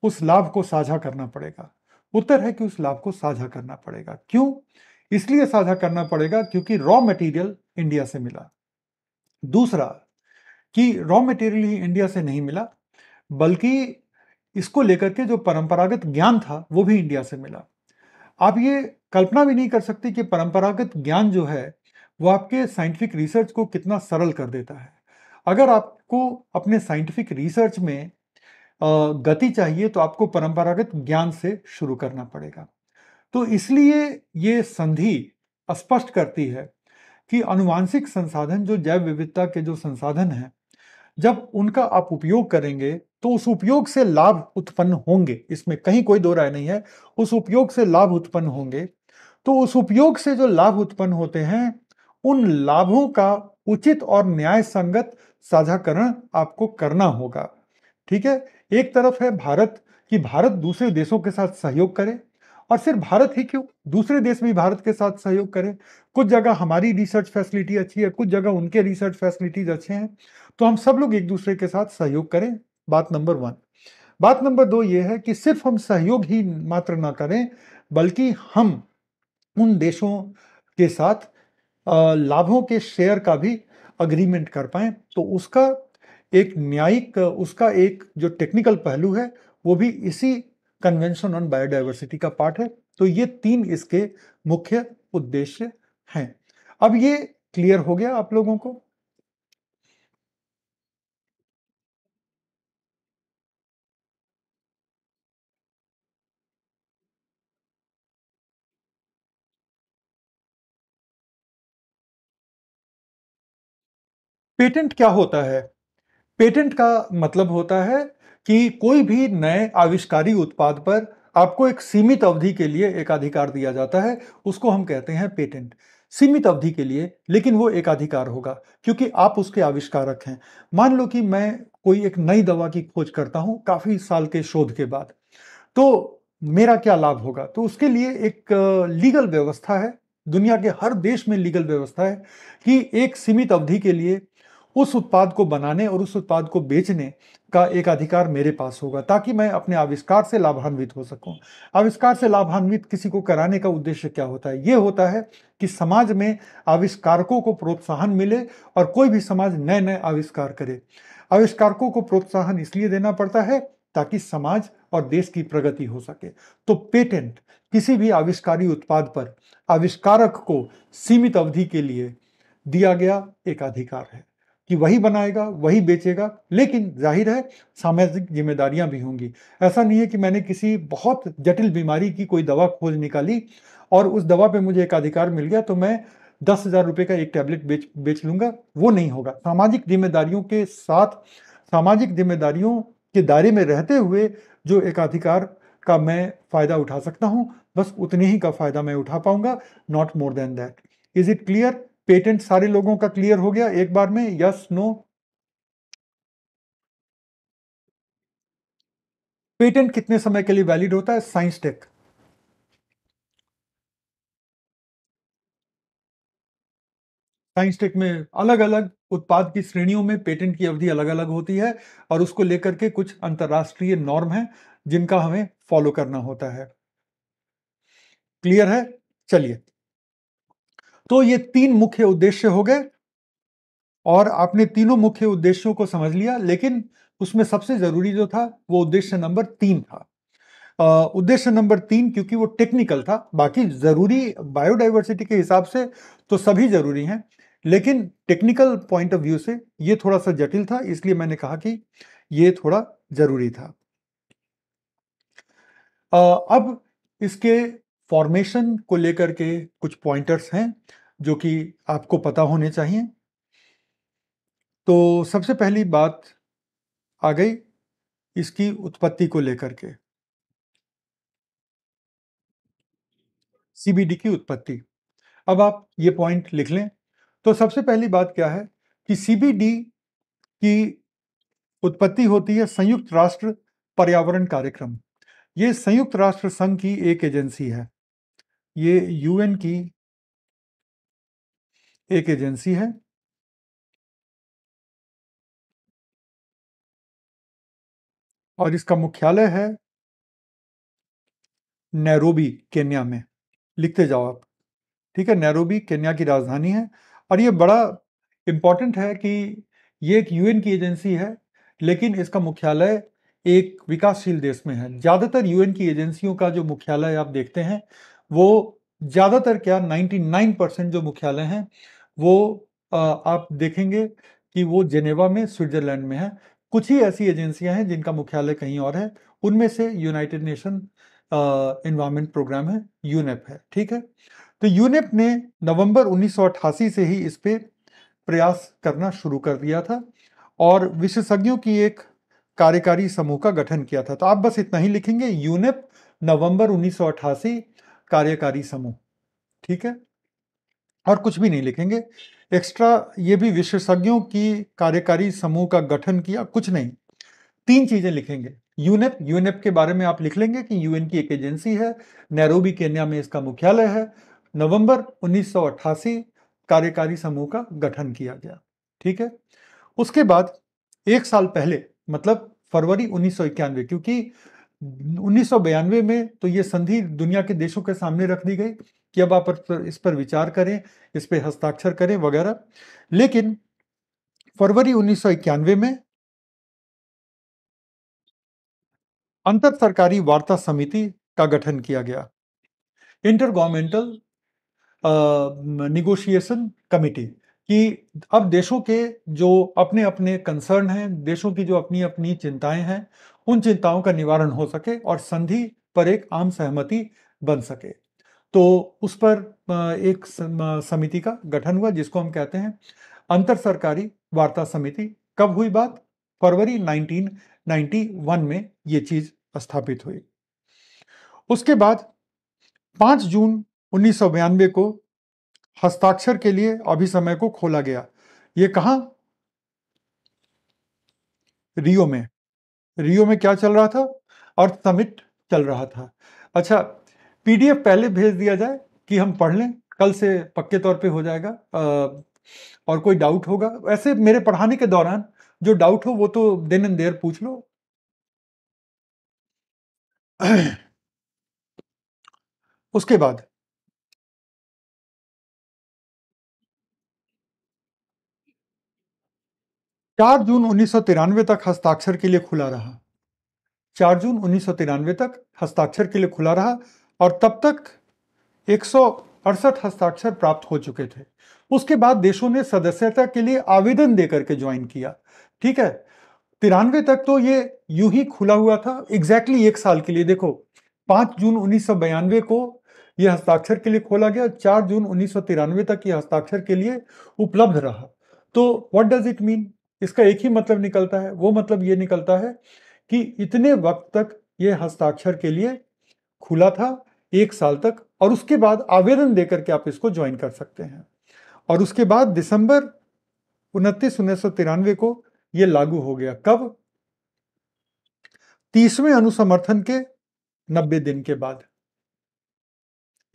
उस लाभ को साझा करना पड़ेगा? उत्तर है कि उस लाभ को साझा करना पड़ेगा। क्यों? इसलिए साझा करना पड़ेगा क्योंकि रॉ मटेरियल इंडिया से मिला। दूसरा कि रॉ मटेरियल ही इंडिया से नहीं मिला बल्कि इसको लेकर के जो परंपरागत ज्ञान था वो भी इंडिया से मिला। आप ये कल्पना भी नहीं कर सकते कि परंपरागत ज्ञान जो है वो आपके साइंटिफिक रिसर्च को कितना सरल कर देता है। अगर आपको अपने साइंटिफिक रिसर्च में गति चाहिए तो आपको परंपरागत ज्ञान से शुरू करना पड़ेगा। तो इसलिए ये संधि स्पष्ट करती है कि आनुवांशिक संसाधन जो जैव विविधता के जो संसाधन हैं जब उनका आप उपयोग करेंगे तो उस उपयोग से लाभ उत्पन्न होंगे, इसमें कहीं कोई दो राय नहीं है। उस उपयोग से लाभ उत्पन्न होंगे तो उस उपयोग से जो लाभ उत्पन्न होते हैं उन लाभों का उचित और न्याय संगत साझाकरण आपको करना होगा। ठीक है? एक तरफ है भारत कि भारत दूसरे देशों के साथ सहयोग करे और सिर्फ भारत ही क्यों, दूसरे देश भी भारत के साथ सहयोग करें। कुछ जगह हमारी रिसर्च फैसिलिटी अच्छी है, कुछ जगह उनके रिसर्च फैसिलिटीज अच्छे हैं, तो हम सब लोग एक दूसरे के साथ सहयोग करें। बात नंबर 1। बात नंबर 2 ये है कि सिर्फ हम सहयोग ही मात्र ना करें बल्कि हम उन देशों के साथ लाभों के शेयर का भी अग्रीमेंट कर पाएं। तो उसका एक न्यायिक, उसका एक जो टेक्निकल पहलू है वो भी इसी कन्वेंशन ऑन बायोडाइवर्सिटी का पार्ट है। तो ये 3 इसके मुख्य उद्देश्य हैं। अब ये क्लियर हो गया आप लोगों को? पेटेंट क्या होता है? पेटेंट का मतलब होता है कि कोई भी नए आविष्कारी उत्पाद पर आपको एक सीमित अवधि के लिए एक अधिकार दिया जाता है, उसको हम कहते हैं पेटेंट। सीमित अवधि के लिए, लेकिन वो एक अधिकार होगा क्योंकि आप उसके आविष्कारक हैं। मान लो कि मैं कोई एक नई दवा की खोज करता हूं काफी साल के शोध के बाद, तो मेरा क्या लाभ होगा? तो उसके लिए एक लीगल व्यवस्था है, दुनिया के हर देश में लीगल व्यवस्था है कि एक सीमित अवधि के लिए उस उत्पाद को बनाने और उस उत्पाद को बेचने का एक अधिकार मेरे पास होगा ताकि मैं अपने आविष्कार से लाभान्वित हो सकूं। आविष्कार से लाभान्वित किसी को कराने का उद्देश्य क्या होता है? ये होता है कि समाज में आविष्कारकों को प्रोत्साहन मिले और कोई भी समाज नए नए आविष्कार करे। आविष्कारकों को प्रोत्साहन इसलिए देना पड़ता है ताकि समाज और देश की प्रगति हो सके। तो पेटेंट किसी भी आविष्कारी उत्पाद पर आविष्कारक को सीमित अवधि के लिए दिया गया एक अधिकार है कि वही बनाएगा, वही बेचेगा, लेकिन जाहिर है सामाजिक जिम्मेदारियां भी होंगी। ऐसा नहीं है कि मैंने किसी बहुत जटिल बीमारी की कोई दवा खोज निकाली और उस दवा पे मुझे एक अधिकार मिल गया तो मैं 10,000 रुपए का एक टैबलेट बेच लूंगा, वो नहीं होगा। सामाजिक जिम्मेदारियों के साथ, सामाजिक जिम्मेदारियों के दायरे में रहते हुए जो एक अधिकार का मैं फायदा उठा सकता हूं, बस उतने ही का फायदा मैं उठा पाऊंगा, not more than that. Is it clear? Patent सारे लोगों का क्लियर हो गया एक बार में? Yes, no? पेटेंट कितने समय के लिए वैलिड होता है? साइंस टेक साइंस टेक में अलग अलग उत्पाद की श्रेणियों में पेटेंट की अवधि अलग अलग होती है और उसको लेकर के कुछ अंतर्राष्ट्रीय नॉर्म है जिनका हमें फॉलो करना होता है। क्लियर है? चलिए, तो ये 3 मुख्य उद्देश्य हो गए और आपने तीनों मुख्य उद्देश्यों को समझ लिया, लेकिन उसमें सबसे जरूरी जो था वो उद्देश्य नंबर 3 था। उद्देश्य नंबर 3 क्योंकि वो टेक्निकल था, बाकी जरूरी बायोडाइवर्सिटी के हिसाब से तो सभी जरूरी हैं, लेकिन टेक्निकल पॉइंट ऑफ व्यू से ये थोड़ा सा जटिल था, इसलिए मैंने कहा कि ये थोड़ा जरूरी था। अब इसके फॉर्मेशन को लेकर के कुछ पॉइंटर्स हैं जो कि आपको पता होने चाहिए। तो सबसे पहली बात आ गई इसकी उत्पत्ति को लेकर के, सीबीडी की उत्पत्ति। अब आप ये पॉइंट लिख लें। तो सबसे पहली बात क्या है कि सीबीडी की उत्पत्ति होती है संयुक्त राष्ट्र पर्यावरण कार्यक्रम। ये संयुक्त राष्ट्र संघ की एक एजेंसी है, ये यूएन की एक एजेंसी है और इसका मुख्यालय है नैरोबी, केन्या में। लिखते जाओ आप, ठीक है? नैरोबी केन्या की राजधानी है और ये बड़ा इंपॉर्टेंट है कि ये एक यूएन की एजेंसी है, लेकिन इसका मुख्यालय एक विकासशील देश में है। ज्यादातर यूएन की एजेंसियों का जो मुख्यालय आप देखते हैं वो ज्यादातर क्या 99% जो मुख्यालय हैं वो आप देखेंगे कि वो जेनेवा में, स्विट्जरलैंड में है। कुछ ही ऐसी एजेंसियां हैं जिनका मुख्यालय कहीं और है, उनमें से यूनाइटेड नेशन एनवायरमेंट प्रोग्राम है, यूनेप है, ठीक है? तो यूनेप ने नवंबर 1988 से ही इस पे प्रयास करना शुरू कर दिया था और विशेषज्ञों की एक कार्यकारी समूह का गठन किया था। तो आप बस इतना ही लिखेंगे, यूनेप नवंबर 1988 कार्यकारी समूह, ठीक है? और कुछ भी नहीं लिखेंगे एक्स्ट्रा। ये भी विशेषज्ञों की कार्यकारी समूह का गठन किया, कुछ नहीं। 3 चीजें लिखेंगे। यूनेप, यूनेप के बारे में आप लिख लेंगे कि यूएन की एक एजेंसी है, नैरोबी केन्या में इसका मुख्यालय है, नवंबर 1988 कार्यकारी समूह का गठन किया गया, ठीक है? उसके बाद 1 साल पहले, मतलब फरवरी 1991, क्योंकि 1992 में तो ये संधि दुनिया के देशों के सामने रख दी गई कि अब आप इस पर विचार करें, इस पर हस्ताक्षर करें वगैरह, लेकिन फरवरी 1991 में अंतर सरकारी वार्ता समिति का गठन किया गया, इंटर गवर्नमेंटल निगोशिएशन कमिटी, कि अब देशों के जो अपने अपने कंसर्न हैं, देशों की जो अपनी अपनी चिंताएं हैं, उन चिंताओं का निवारण हो सके और संधि पर एक आम सहमति बन सके। तो उस पर एक समिति का गठन हुआ जिसको हम कहते हैं अंतर सरकारी वार्ता समिति। कब हुई बात? फरवरी 1991 में ये चीज स्थापित हुई। उसके बाद 5 जून 1992 को हस्ताक्षर के लिए अभिसमय को खोला गया। ये कहां? रियो में। रियो में क्या चल रहा था? अर्थ समिट चल रहा था। अच्छा, पीडीएफ पहले भेज दिया जाए कि हम पढ़ लें, कल से पक्के तौर पे हो जाएगा। और कोई डाउट होगा, वैसे मेरे पढ़ाने के दौरान जो डाउट हो वो तो देन एंड देयर पूछ लो। उसके बाद 4 जून 1993 तक हस्ताक्षर के लिए खुला रहा। 4 जून 1993 तक हस्ताक्षर के लिए खुला रहा और तब तक 168 हस्ताक्षर प्राप्त हो चुके थे। उसके बाद देशों ने सदस्यता के लिए आवेदन देकर के ज्वाइन किया, ठीक है? 93 तक तो ये यूं ही खुला हुआ था, एग्जैक्टली 1 साल के लिए। देखो, 5 जून 1992 को यह हस्ताक्षर के लिए खोला गया, 4 जून 1993 तक यह हस्ताक्षर के लिए उपलब्ध रहा। तो व्हाट डज इट मीन? इसका एक ही मतलब निकलता है, वो मतलब ये निकलता है कि इतने वक्त तक यह हस्ताक्षर के लिए खुला था, 1 साल तक, और उसके बाद आवेदन देकर के आप इसको ज्वाइन कर सकते हैं। और उसके बाद दिसंबर 29 1993 को यह लागू हो गया। कब? 30वें अनुसमर्थन के 90 दिन के बाद।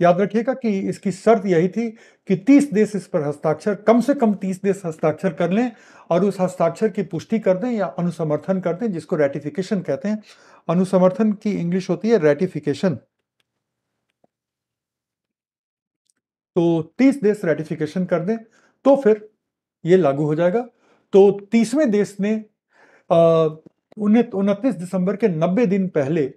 याद रखिएगा कि इसकी शर्त यही थी कि 30 देश इस पर हस्ताक्षर, कम से कम 30 देश हस्ताक्षर कर लें और उस हस्ताक्षर की पुष्टि कर दें या अनुसमर्थन कर दें, जिसको रेटिफिकेशन कहते हैं। अनुसमर्थन की इंग्लिश होती है रेटिफिकेशन। तो 30 देश रेटिफिकेशन कर दें तो फिर ये लागू हो जाएगा। तो 30वें देश ने 29 दिसंबर के 90 दिन पहले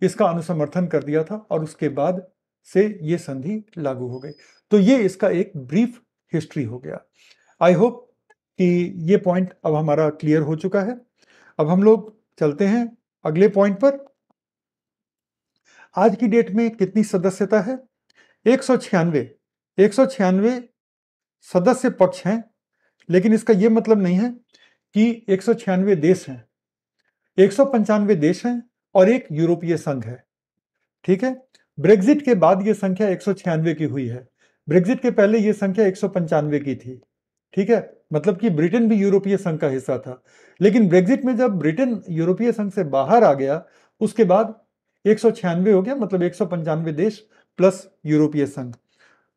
इसका अनुसमर्थन कर दिया था और उसके बाद से ये संधि लागू हो गई। तो ये इसका एक ब्रीफ हिस्ट्री हो गया। आई होप कि ये पॉइंट अब हमारा क्लियर हो चुका है। अब हम लोग चलते हैं अगले पॉइंट पर। आज की डेट में कितनी सदस्यता है? 196। 196 सदस्य पक्ष हैं, लेकिन इसका यह मतलब नहीं है कि 196 देश हैं। 195 देश हैं और एक यूरोपीय संघ है। ठीक है, ब्रेग्जिट के बाद यह संख्या 196 की हुई है। ब्रेग्जिट के पहले यह संख्या 195 की थी। ठीक है, मतलब कि ब्रिटेन भी यूरोपीय संघ का हिस्सा था, लेकिन ब्रेग्जिट में जब ब्रिटेन यूरोपीय संघ से बाहर आ गया उसके बाद 196 हो गया, मतलब 195 देश प्लस यूरोपीय संघ।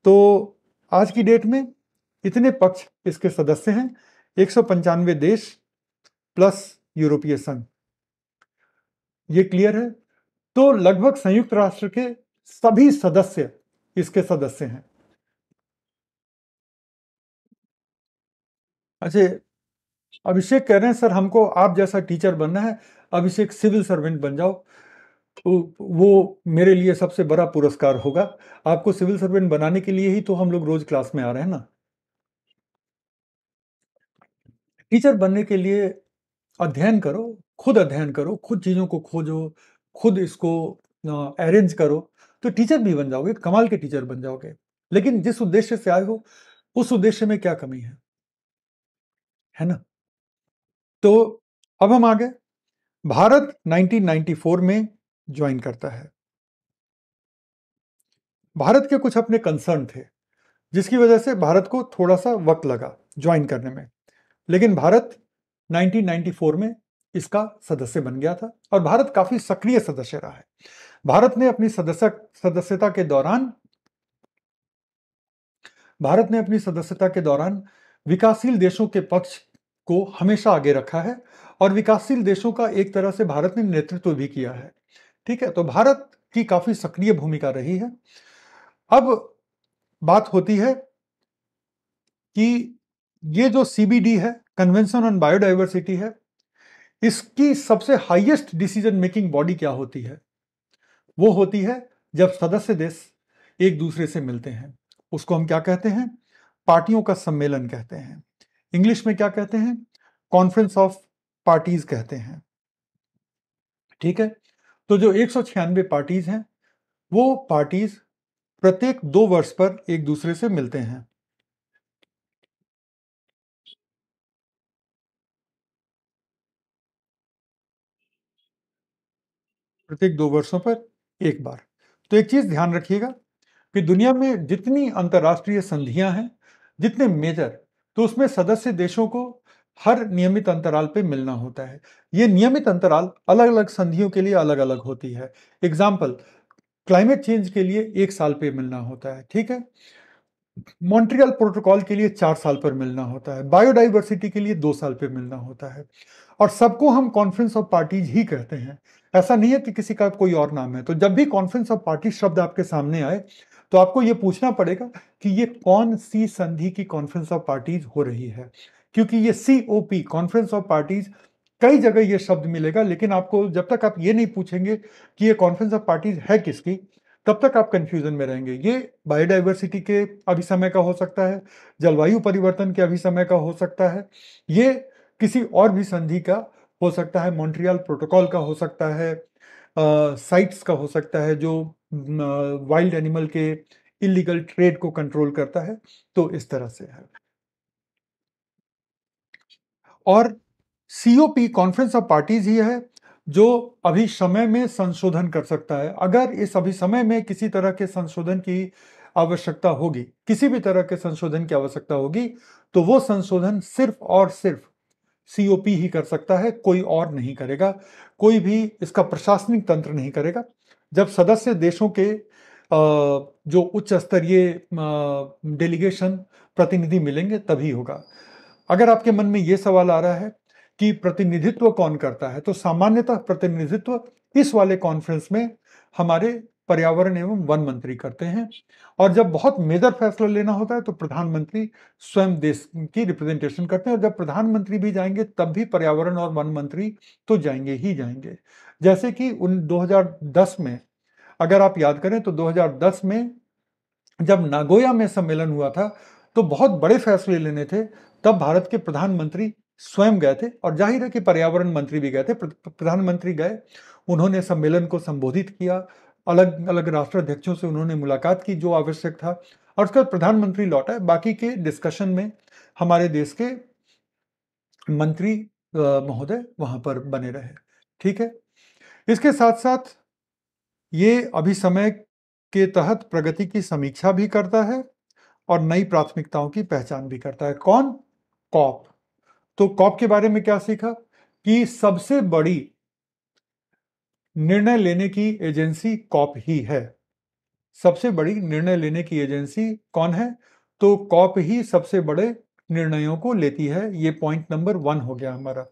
तो आज की डेट में इतने पक्ष इसके सदस्य हैं, 195 देश प्लस यूरोपीय संघ। ये क्लियर है? तो लगभग संयुक्त राष्ट्र के सभी सदस्य इसके सदस्य हैं। अच्छा, अभिषेक कह रहे हैं सर हमको आप जैसा टीचर बनना है, अभिषेक सिविल सर्वेंट बन जाओ, वो मेरे लिए सबसे बड़ा पुरस्कार होगा। आपको सिविल सर्वेंट बनाने के लिए ही तो हम लोग रोज क्लास में आ रहे हैं ना। टीचर बनने के लिए अध्ययन करो, अध्ययन करो, खुद चीज़ों को खोजो, खुद इसको अरेंज करो, तो टीचर भी बन जाओगे, कमाल के टीचर बन जाओगे। लेकिन जिस उद्देश्य से आए हो उस उद्देश्य में क्या कमी है ना? तो अब हम आगे, भारत 1994 में ज्वाइन करता है। भारत के कुछ अपने कंसर्न थे जिसकी वजह से भारत को थोड़ा सा वक्त लगा ज्वाइन करने में, लेकिन भारत 1994 में इसका सदस्य बन गया था और भारत काफी सक्रिय सदस्य रहा है। भारत ने अपनी सदस्यता के दौरान विकासशील देशों के पक्ष को हमेशा आगे रखा है और विकासशील देशों का एक तरह से भारत ने नेतृत्व भी किया है। ठीक है, तो भारत की काफी सक्रिय भूमिका रही है। अब बात होती है कि ये जो सीबीडी है, कन्वेंशन ऑन बायोडाइवर्सिटी है, इसकी सबसे हाईएस्ट डिसीजन मेकिंग बॉडी क्या होती है? वो होती है जब सदस्य देश एक दूसरे से मिलते हैं, उसको हम क्या कहते हैं? पार्टियों का सम्मेलन कहते हैं। इंग्लिश में क्या कहते हैं? कॉन्फ्रेंस ऑफ पार्टीज कहते हैं। ठीक है, तो जो 196 पार्टीज हैं, वो पार्टीज प्रत्येक 2 वर्ष पर एक दूसरे से मिलते हैं। प्रत्येक 2 वर्षों पर एक बार। तो एक चीज ध्यान रखिएगा कि दुनिया में जितनी अंतर्राष्ट्रीय संधियां हैं, जितने मेजर, तो उसमें सदस्य देशों को हर नियमित अंतराल पे मिलना होता है। ये नियमित अंतराल अलग अलग संधियों के लिए अलग अलग होती है। एग्जाम्पल, क्लाइमेट चेंज के लिए 1 साल पे मिलना होता है। ठीक है, मॉन्ट्रियल प्रोटोकॉल के लिए 4 साल पर मिलना होता है, बायोडाइवर्सिटी के लिए 2 साल पे मिलना होता है, और सबको हम कॉन्फ्रेंस ऑफ पार्टीज ही कहते हैं। ऐसा नहीं है कि किसी का कोई और नाम है। तो जब भी कॉन्फ्रेंस ऑफ पार्टीज शब्द आपके सामने आए तो आपको यह पूछना पड़ेगा कि ये कौन सी संधि की कॉन्फ्रेंस ऑफ पार्टीज हो रही है, क्योंकि ये COP, कॉन्फ्रेंस ऑफ पार्टीज, कई जगह ये शब्द मिलेगा, लेकिन आपको जब तक आप ये नहीं पूछेंगे कि ये कॉन्फ्रेंस ऑफ पार्टीज है किसकी, तब तक आप कंफ्यूजन में रहेंगे। ये बायोडाइवर्सिटी के अभिसमय का हो सकता है, जलवायु परिवर्तन के अभिसमय का हो सकता है, ये किसी और भी संधि का हो सकता है, मॉन्ट्रियल प्रोटोकॉल का हो सकता है, साइट्स का हो सकता है जो वाइल्ड एनिमल के इलीगल ट्रेड को कंट्रोल करता है। तो इस तरह से है। और COP, कॉन्फ्रेंस ऑफ पार्टीज ही है जो अभी समय में संशोधन कर सकता है। अगर इस अभी समय में किसी तरह के संशोधन की आवश्यकता होगी, किसी भी तरह के संशोधन की आवश्यकता होगी, तो वो संशोधन सिर्फ और सिर्फ COP ही कर सकता है, कोई और नहीं करेगा, कोई भी इसका प्रशासनिक तंत्र नहीं करेगा। जब सदस्य देशों के जो उच्च स्तरीय डेलीगेशन प्रतिनिधि मिलेंगे तभी होगा। अगर आपके मन में ये सवाल आ रहा है कि प्रतिनिधित्व कौन करता है, तो सामान्यतः प्रतिनिधित्व इस वाले कॉन्फ्रेंस में हमारे पर्यावरण एवं वन मंत्री करते हैं, और जब बहुत मेजर फैसला लेना होता है तो प्रधानमंत्री स्वयं देश की रिप्रेजेंटेशन करते हैं, और जब प्रधानमंत्री भी जाएंगे तब भी पर्यावरण और वन मंत्री तो जाएंगे ही जाएंगे। जैसे कि 2010 में, अगर आप याद करें तो 2010 में जब नागोया में सम्मेलन हुआ था तो बहुत बड़े फैसले लेने थे, तब भारत के प्रधानमंत्री स्वयं गए थे, और जाहिर है कि पर्यावरण मंत्री भी गए थे। प्रधानमंत्री गए, उन्होंने सम्मेलन को संबोधित किया, अलग अलग राष्ट्राध्यक्षों से उन्होंने मुलाकात की जो आवश्यक था, और उसके बाद प्रधानमंत्री लौटा। बाकी के डिस्कशन में हमारे देश के मंत्री महोदय वहां पर बने रहे। ठीक है, इसके साथ साथ ये अभी समय के तहत प्रगति की समीक्षा भी करता है और नई प्राथमिकताओं की पहचान भी करता है। कौन? कॉप। तो कॉप के बारे में क्या सीखा कि सबसे बड़ी निर्णय लेने की एजेंसी कॉप ही है। सबसे बड़ी निर्णय लेने की एजेंसी कौन है? तो कॉप ही सबसे बड़े निर्णयों को लेती है। ये पॉइंट नंबर 1 हो गया हमारा।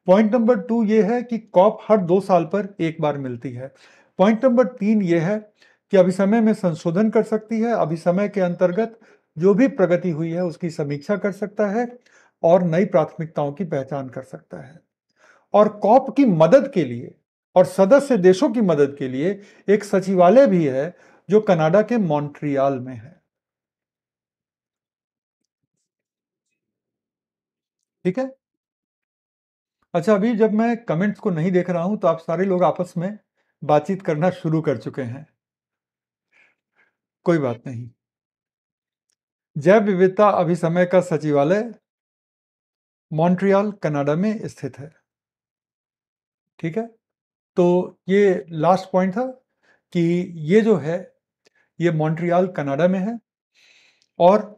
पॉइंट नंबर 2 ये है कि कॉप हर 2 साल पर एक बार मिलती है। पॉइंट नंबर 3 ये है कि अभिसमय में संशोधन कर सकती है, अभिसमय के अंतर्गत जो भी प्रगति हुई है उसकी समीक्षा कर सकता है और नई प्राथमिकताओं की पहचान कर सकता है। और कॉप की मदद के लिए और सदस्य देशों की मदद के लिए एक सचिवालय भी है जो कनाडा के मॉन्ट्रियल में है। ठीक है। अच्छा, अभी जब मैं कमेंट्स को नहीं देख रहा हूं तो आप सारे लोग आपस में बातचीत करना शुरू कर चुके हैं। कोई बात नहीं। जैव विविधता अभिसमय का सचिवालय मॉन्ट्रियल कनाडा में स्थित है। ठीक है, तो ये लास्ट पॉइंट था कि ये जो है ये मॉन्ट्रियल कनाडा में है, और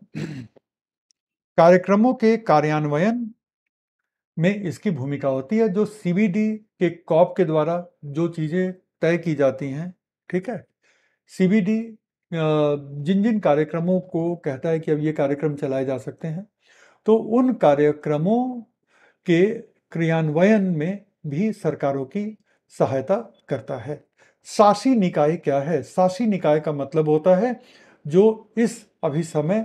कार्यक्रमों के कार्यान्वयन में इसकी भूमिका होती है, जो सीबीडी के कॉप के द्वारा जो चीजें तय की जाती हैं। ठीक है, सीबीडी जिन जिन कार्यक्रमों को कहता है कि अब ये कार्यक्रम चलाए जा सकते हैं, तो उन कार्यक्रमों के क्रियान्वयन में भी सरकारों की सहायता करता है। शासी निकाय क्या है? शासी निकाय का मतलब होता है जो इस अभिसमय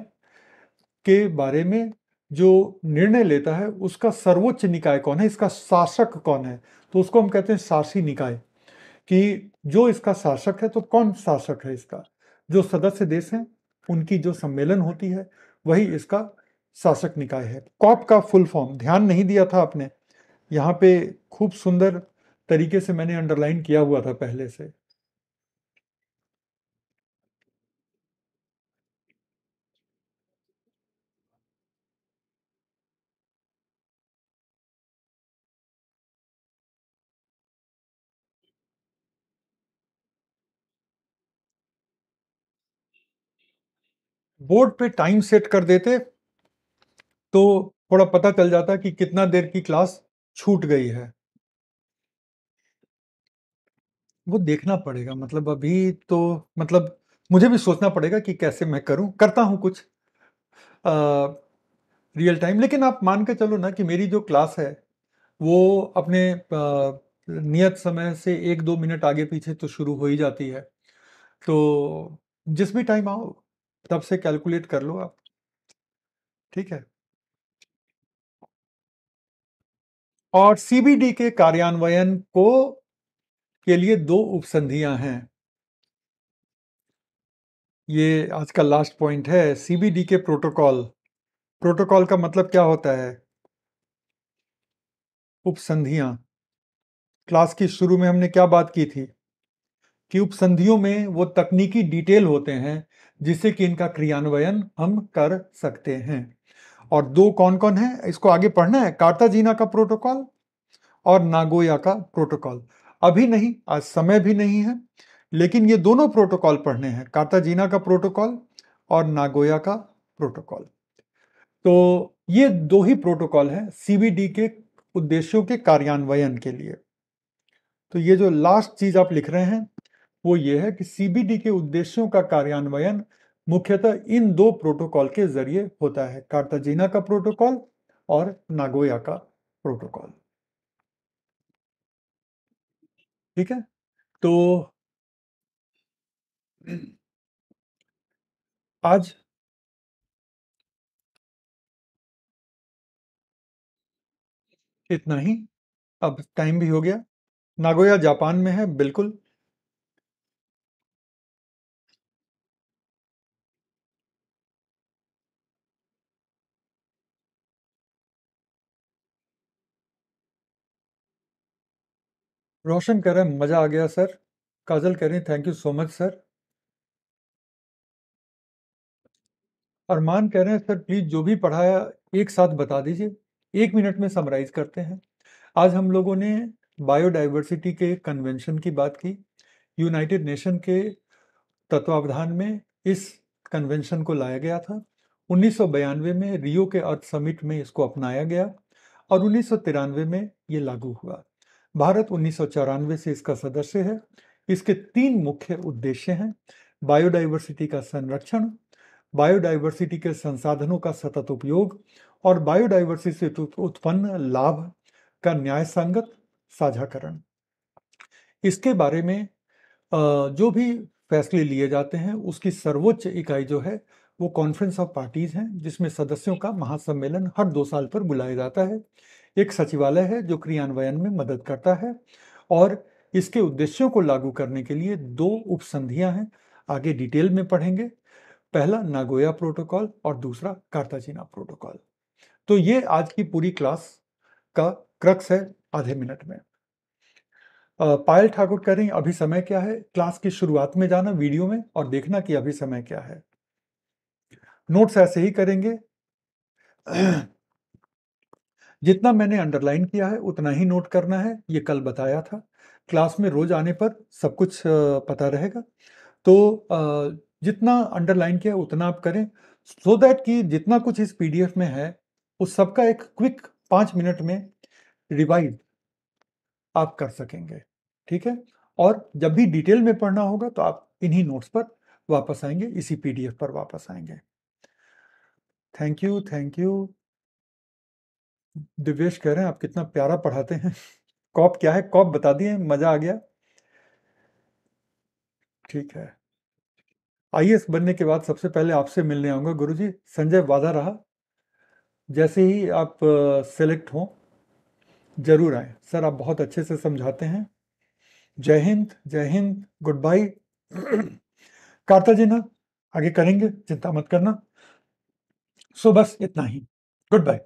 के बारे में जो निर्णय लेता है उसका सर्वोच्च निकाय कौन है, इसका शासक कौन है, तो उसको हम कहते हैं शासी निकाय। कि जो इसका शासक है, तो कौन शासक है इसका? जो सदस्य देश हैं उनकी जो सम्मेलन होती है वही इसका शासक निकाय है। कॉप का फुल फॉर्म ध्यान नहीं दिया था आपने, यहाँ पे खूब सुंदर तरीके से मैंने अंडरलाइन किया हुआ था पहले से। बोर्ड पे टाइम सेट कर देते तो थोड़ा पता चल जाता कि कितना देर की क्लास छूट गई है। वो देखना पड़ेगा, मतलब अभी तो मतलब मुझे भी सोचना पड़ेगा कि कैसे मैं करूं, करता हूं कुछ रियल टाइम। लेकिन आप मान के चलो ना कि मेरी जो क्लास है वो अपने नियत समय से 1-2 मिनट आगे पीछे तो शुरू हो ही जाती है। तो जिस भी टाइम आओ तब से कैलकुलेट कर लो आप। ठीक है, और सीबीडी के कार्यान्वयन को के लिए 2 उपसंधियां हैं। ये आज का लास्ट पॉइंट है, सीबीडी के प्रोटोकॉल। प्रोटोकॉल का मतलब क्या होता है? उपसंधियां। क्लास की शुरू में हमने क्या बात की थी कि उपसंधियों में वो तकनीकी डिटेल होते हैं जिससे कि इनका क्रियान्वयन हम कर सकते हैं। और 2 कौन कौन है इसको आगे पढ़ना है, कार्ताजीना का प्रोटोकॉल और नागोया का प्रोटोकॉल। अभी नहीं, आज समय भी नहीं है, लेकिन ये दोनों प्रोटोकॉल पढ़ने हैं, कार्ताजीना का प्रोटोकॉल और नागोया का प्रोटोकॉल। तो ये 2 ही प्रोटोकॉल हैं सीबीडी के उद्देश्यों के कार्यान्वयन के लिए। तो ये जो लास्ट चीज आप लिख रहे हैं वो ये है कि सीबीडी के उद्देश्यों का कार्यान्वयन मुख्यतः इन दो प्रोटोकॉल के जरिए होता है, कार्ताजीना का प्रोटोकॉल और नागोया का प्रोटोकॉल। ठीक है, तो आज इतना ही। अब टाइम भी हो गया। नागोया जापान में है, बिल्कुल। रोशन कह रहे हैं मजा आ गया सर। काजल कह रही thank you so much sir. Arman कह रहे हैं सर प्लीज जो भी पढ़ाया एक साथ बता दीजिए, 1 मिनट में समराइज करते हैं। आज हम लोगों ने बायोडाइवर्सिटी के कन्वेंशन की बात की। यूनाइटेड नेशन के तत्वावधान में इस कन्वेंशन को लाया गया था। 1992 में रियो के अर्थ समिट में इसको अपनाया गया और 1993 में ये लागू हुआ। भारत 1994 से इसका सदस्य है। इसके 3 मुख्य उद्देश्य हैं: बायोडाइवर्सिटी का संरक्षण, बायोडाइवर्सिटी के संसाधनों का सतत उपयोग और बायोडाइवर्सिटी से उत्पन्न लाभ का न्याय संगत साझाकरण। इसके बारे में जो भी फैसले लिए जाते हैं उसकी सर्वोच्च इकाई जो है वो कॉन्फ्रेंस ऑफ पार्टीज है, जिसमें सदस्यों का महासम्मेलन हर 2 साल पर बुलाया जाता है। एक सचिवालय है जो क्रियान्वयन में मदद करता है और इसके उद्देश्यों को लागू करने के लिए 2 उपसंधियां हैं, आगे डिटेल में पढ़ेंगे। पहला नागोया प्रोटोकॉल और दूसरा कार्ताजीना प्रोटोकॉल। तो ये आज की पूरी क्लास का क्रक्स है, आधे मिनट में। पायल ठाकुर कह रही हैं अभी समय क्या है? क्लास की शुरुआत में जाना वीडियो में और देखना कि अभी समय क्या है। नोट्स ऐसे ही करेंगे। जितना मैंने अंडरलाइन किया है उतना ही नोट करना है, ये कल बताया था। क्लास में रोज आने पर सब कुछ पता रहेगा। तो जितना अंडरलाइन किया उतना आप करें, सो दैट कि जितना कुछ इस पीडीएफ में है उस सबका एक क्विक 5 मिनट में रिवाइज आप कर सकेंगे। ठीक है, और जब भी डिटेल में पढ़ना होगा तो आप इन्हीं नोट्स पर वापस आएंगे, इसी पीडीएफ पर वापस आएंगे। Thank you, thank you. Divyesh कह रहे हैं आप कितना प्यारा पढ़ाते हैं। कॉप क्या है? कॉप बता दिए, मजा आ गया। ठीक है, आईएएस बनने के बाद सबसे पहले आपसे मिलने आऊंगा गुरुजी। संजय, वादा रहा, जैसे ही आप सेलेक्ट हों जरूर आए। सर आप बहुत अच्छे से समझाते हैं। जय हिंद, जय हिंद, गुड बाय। कार्ताजीना आगे करेंगे, चिंता मत करना। सो बस इतना ही। Good bye.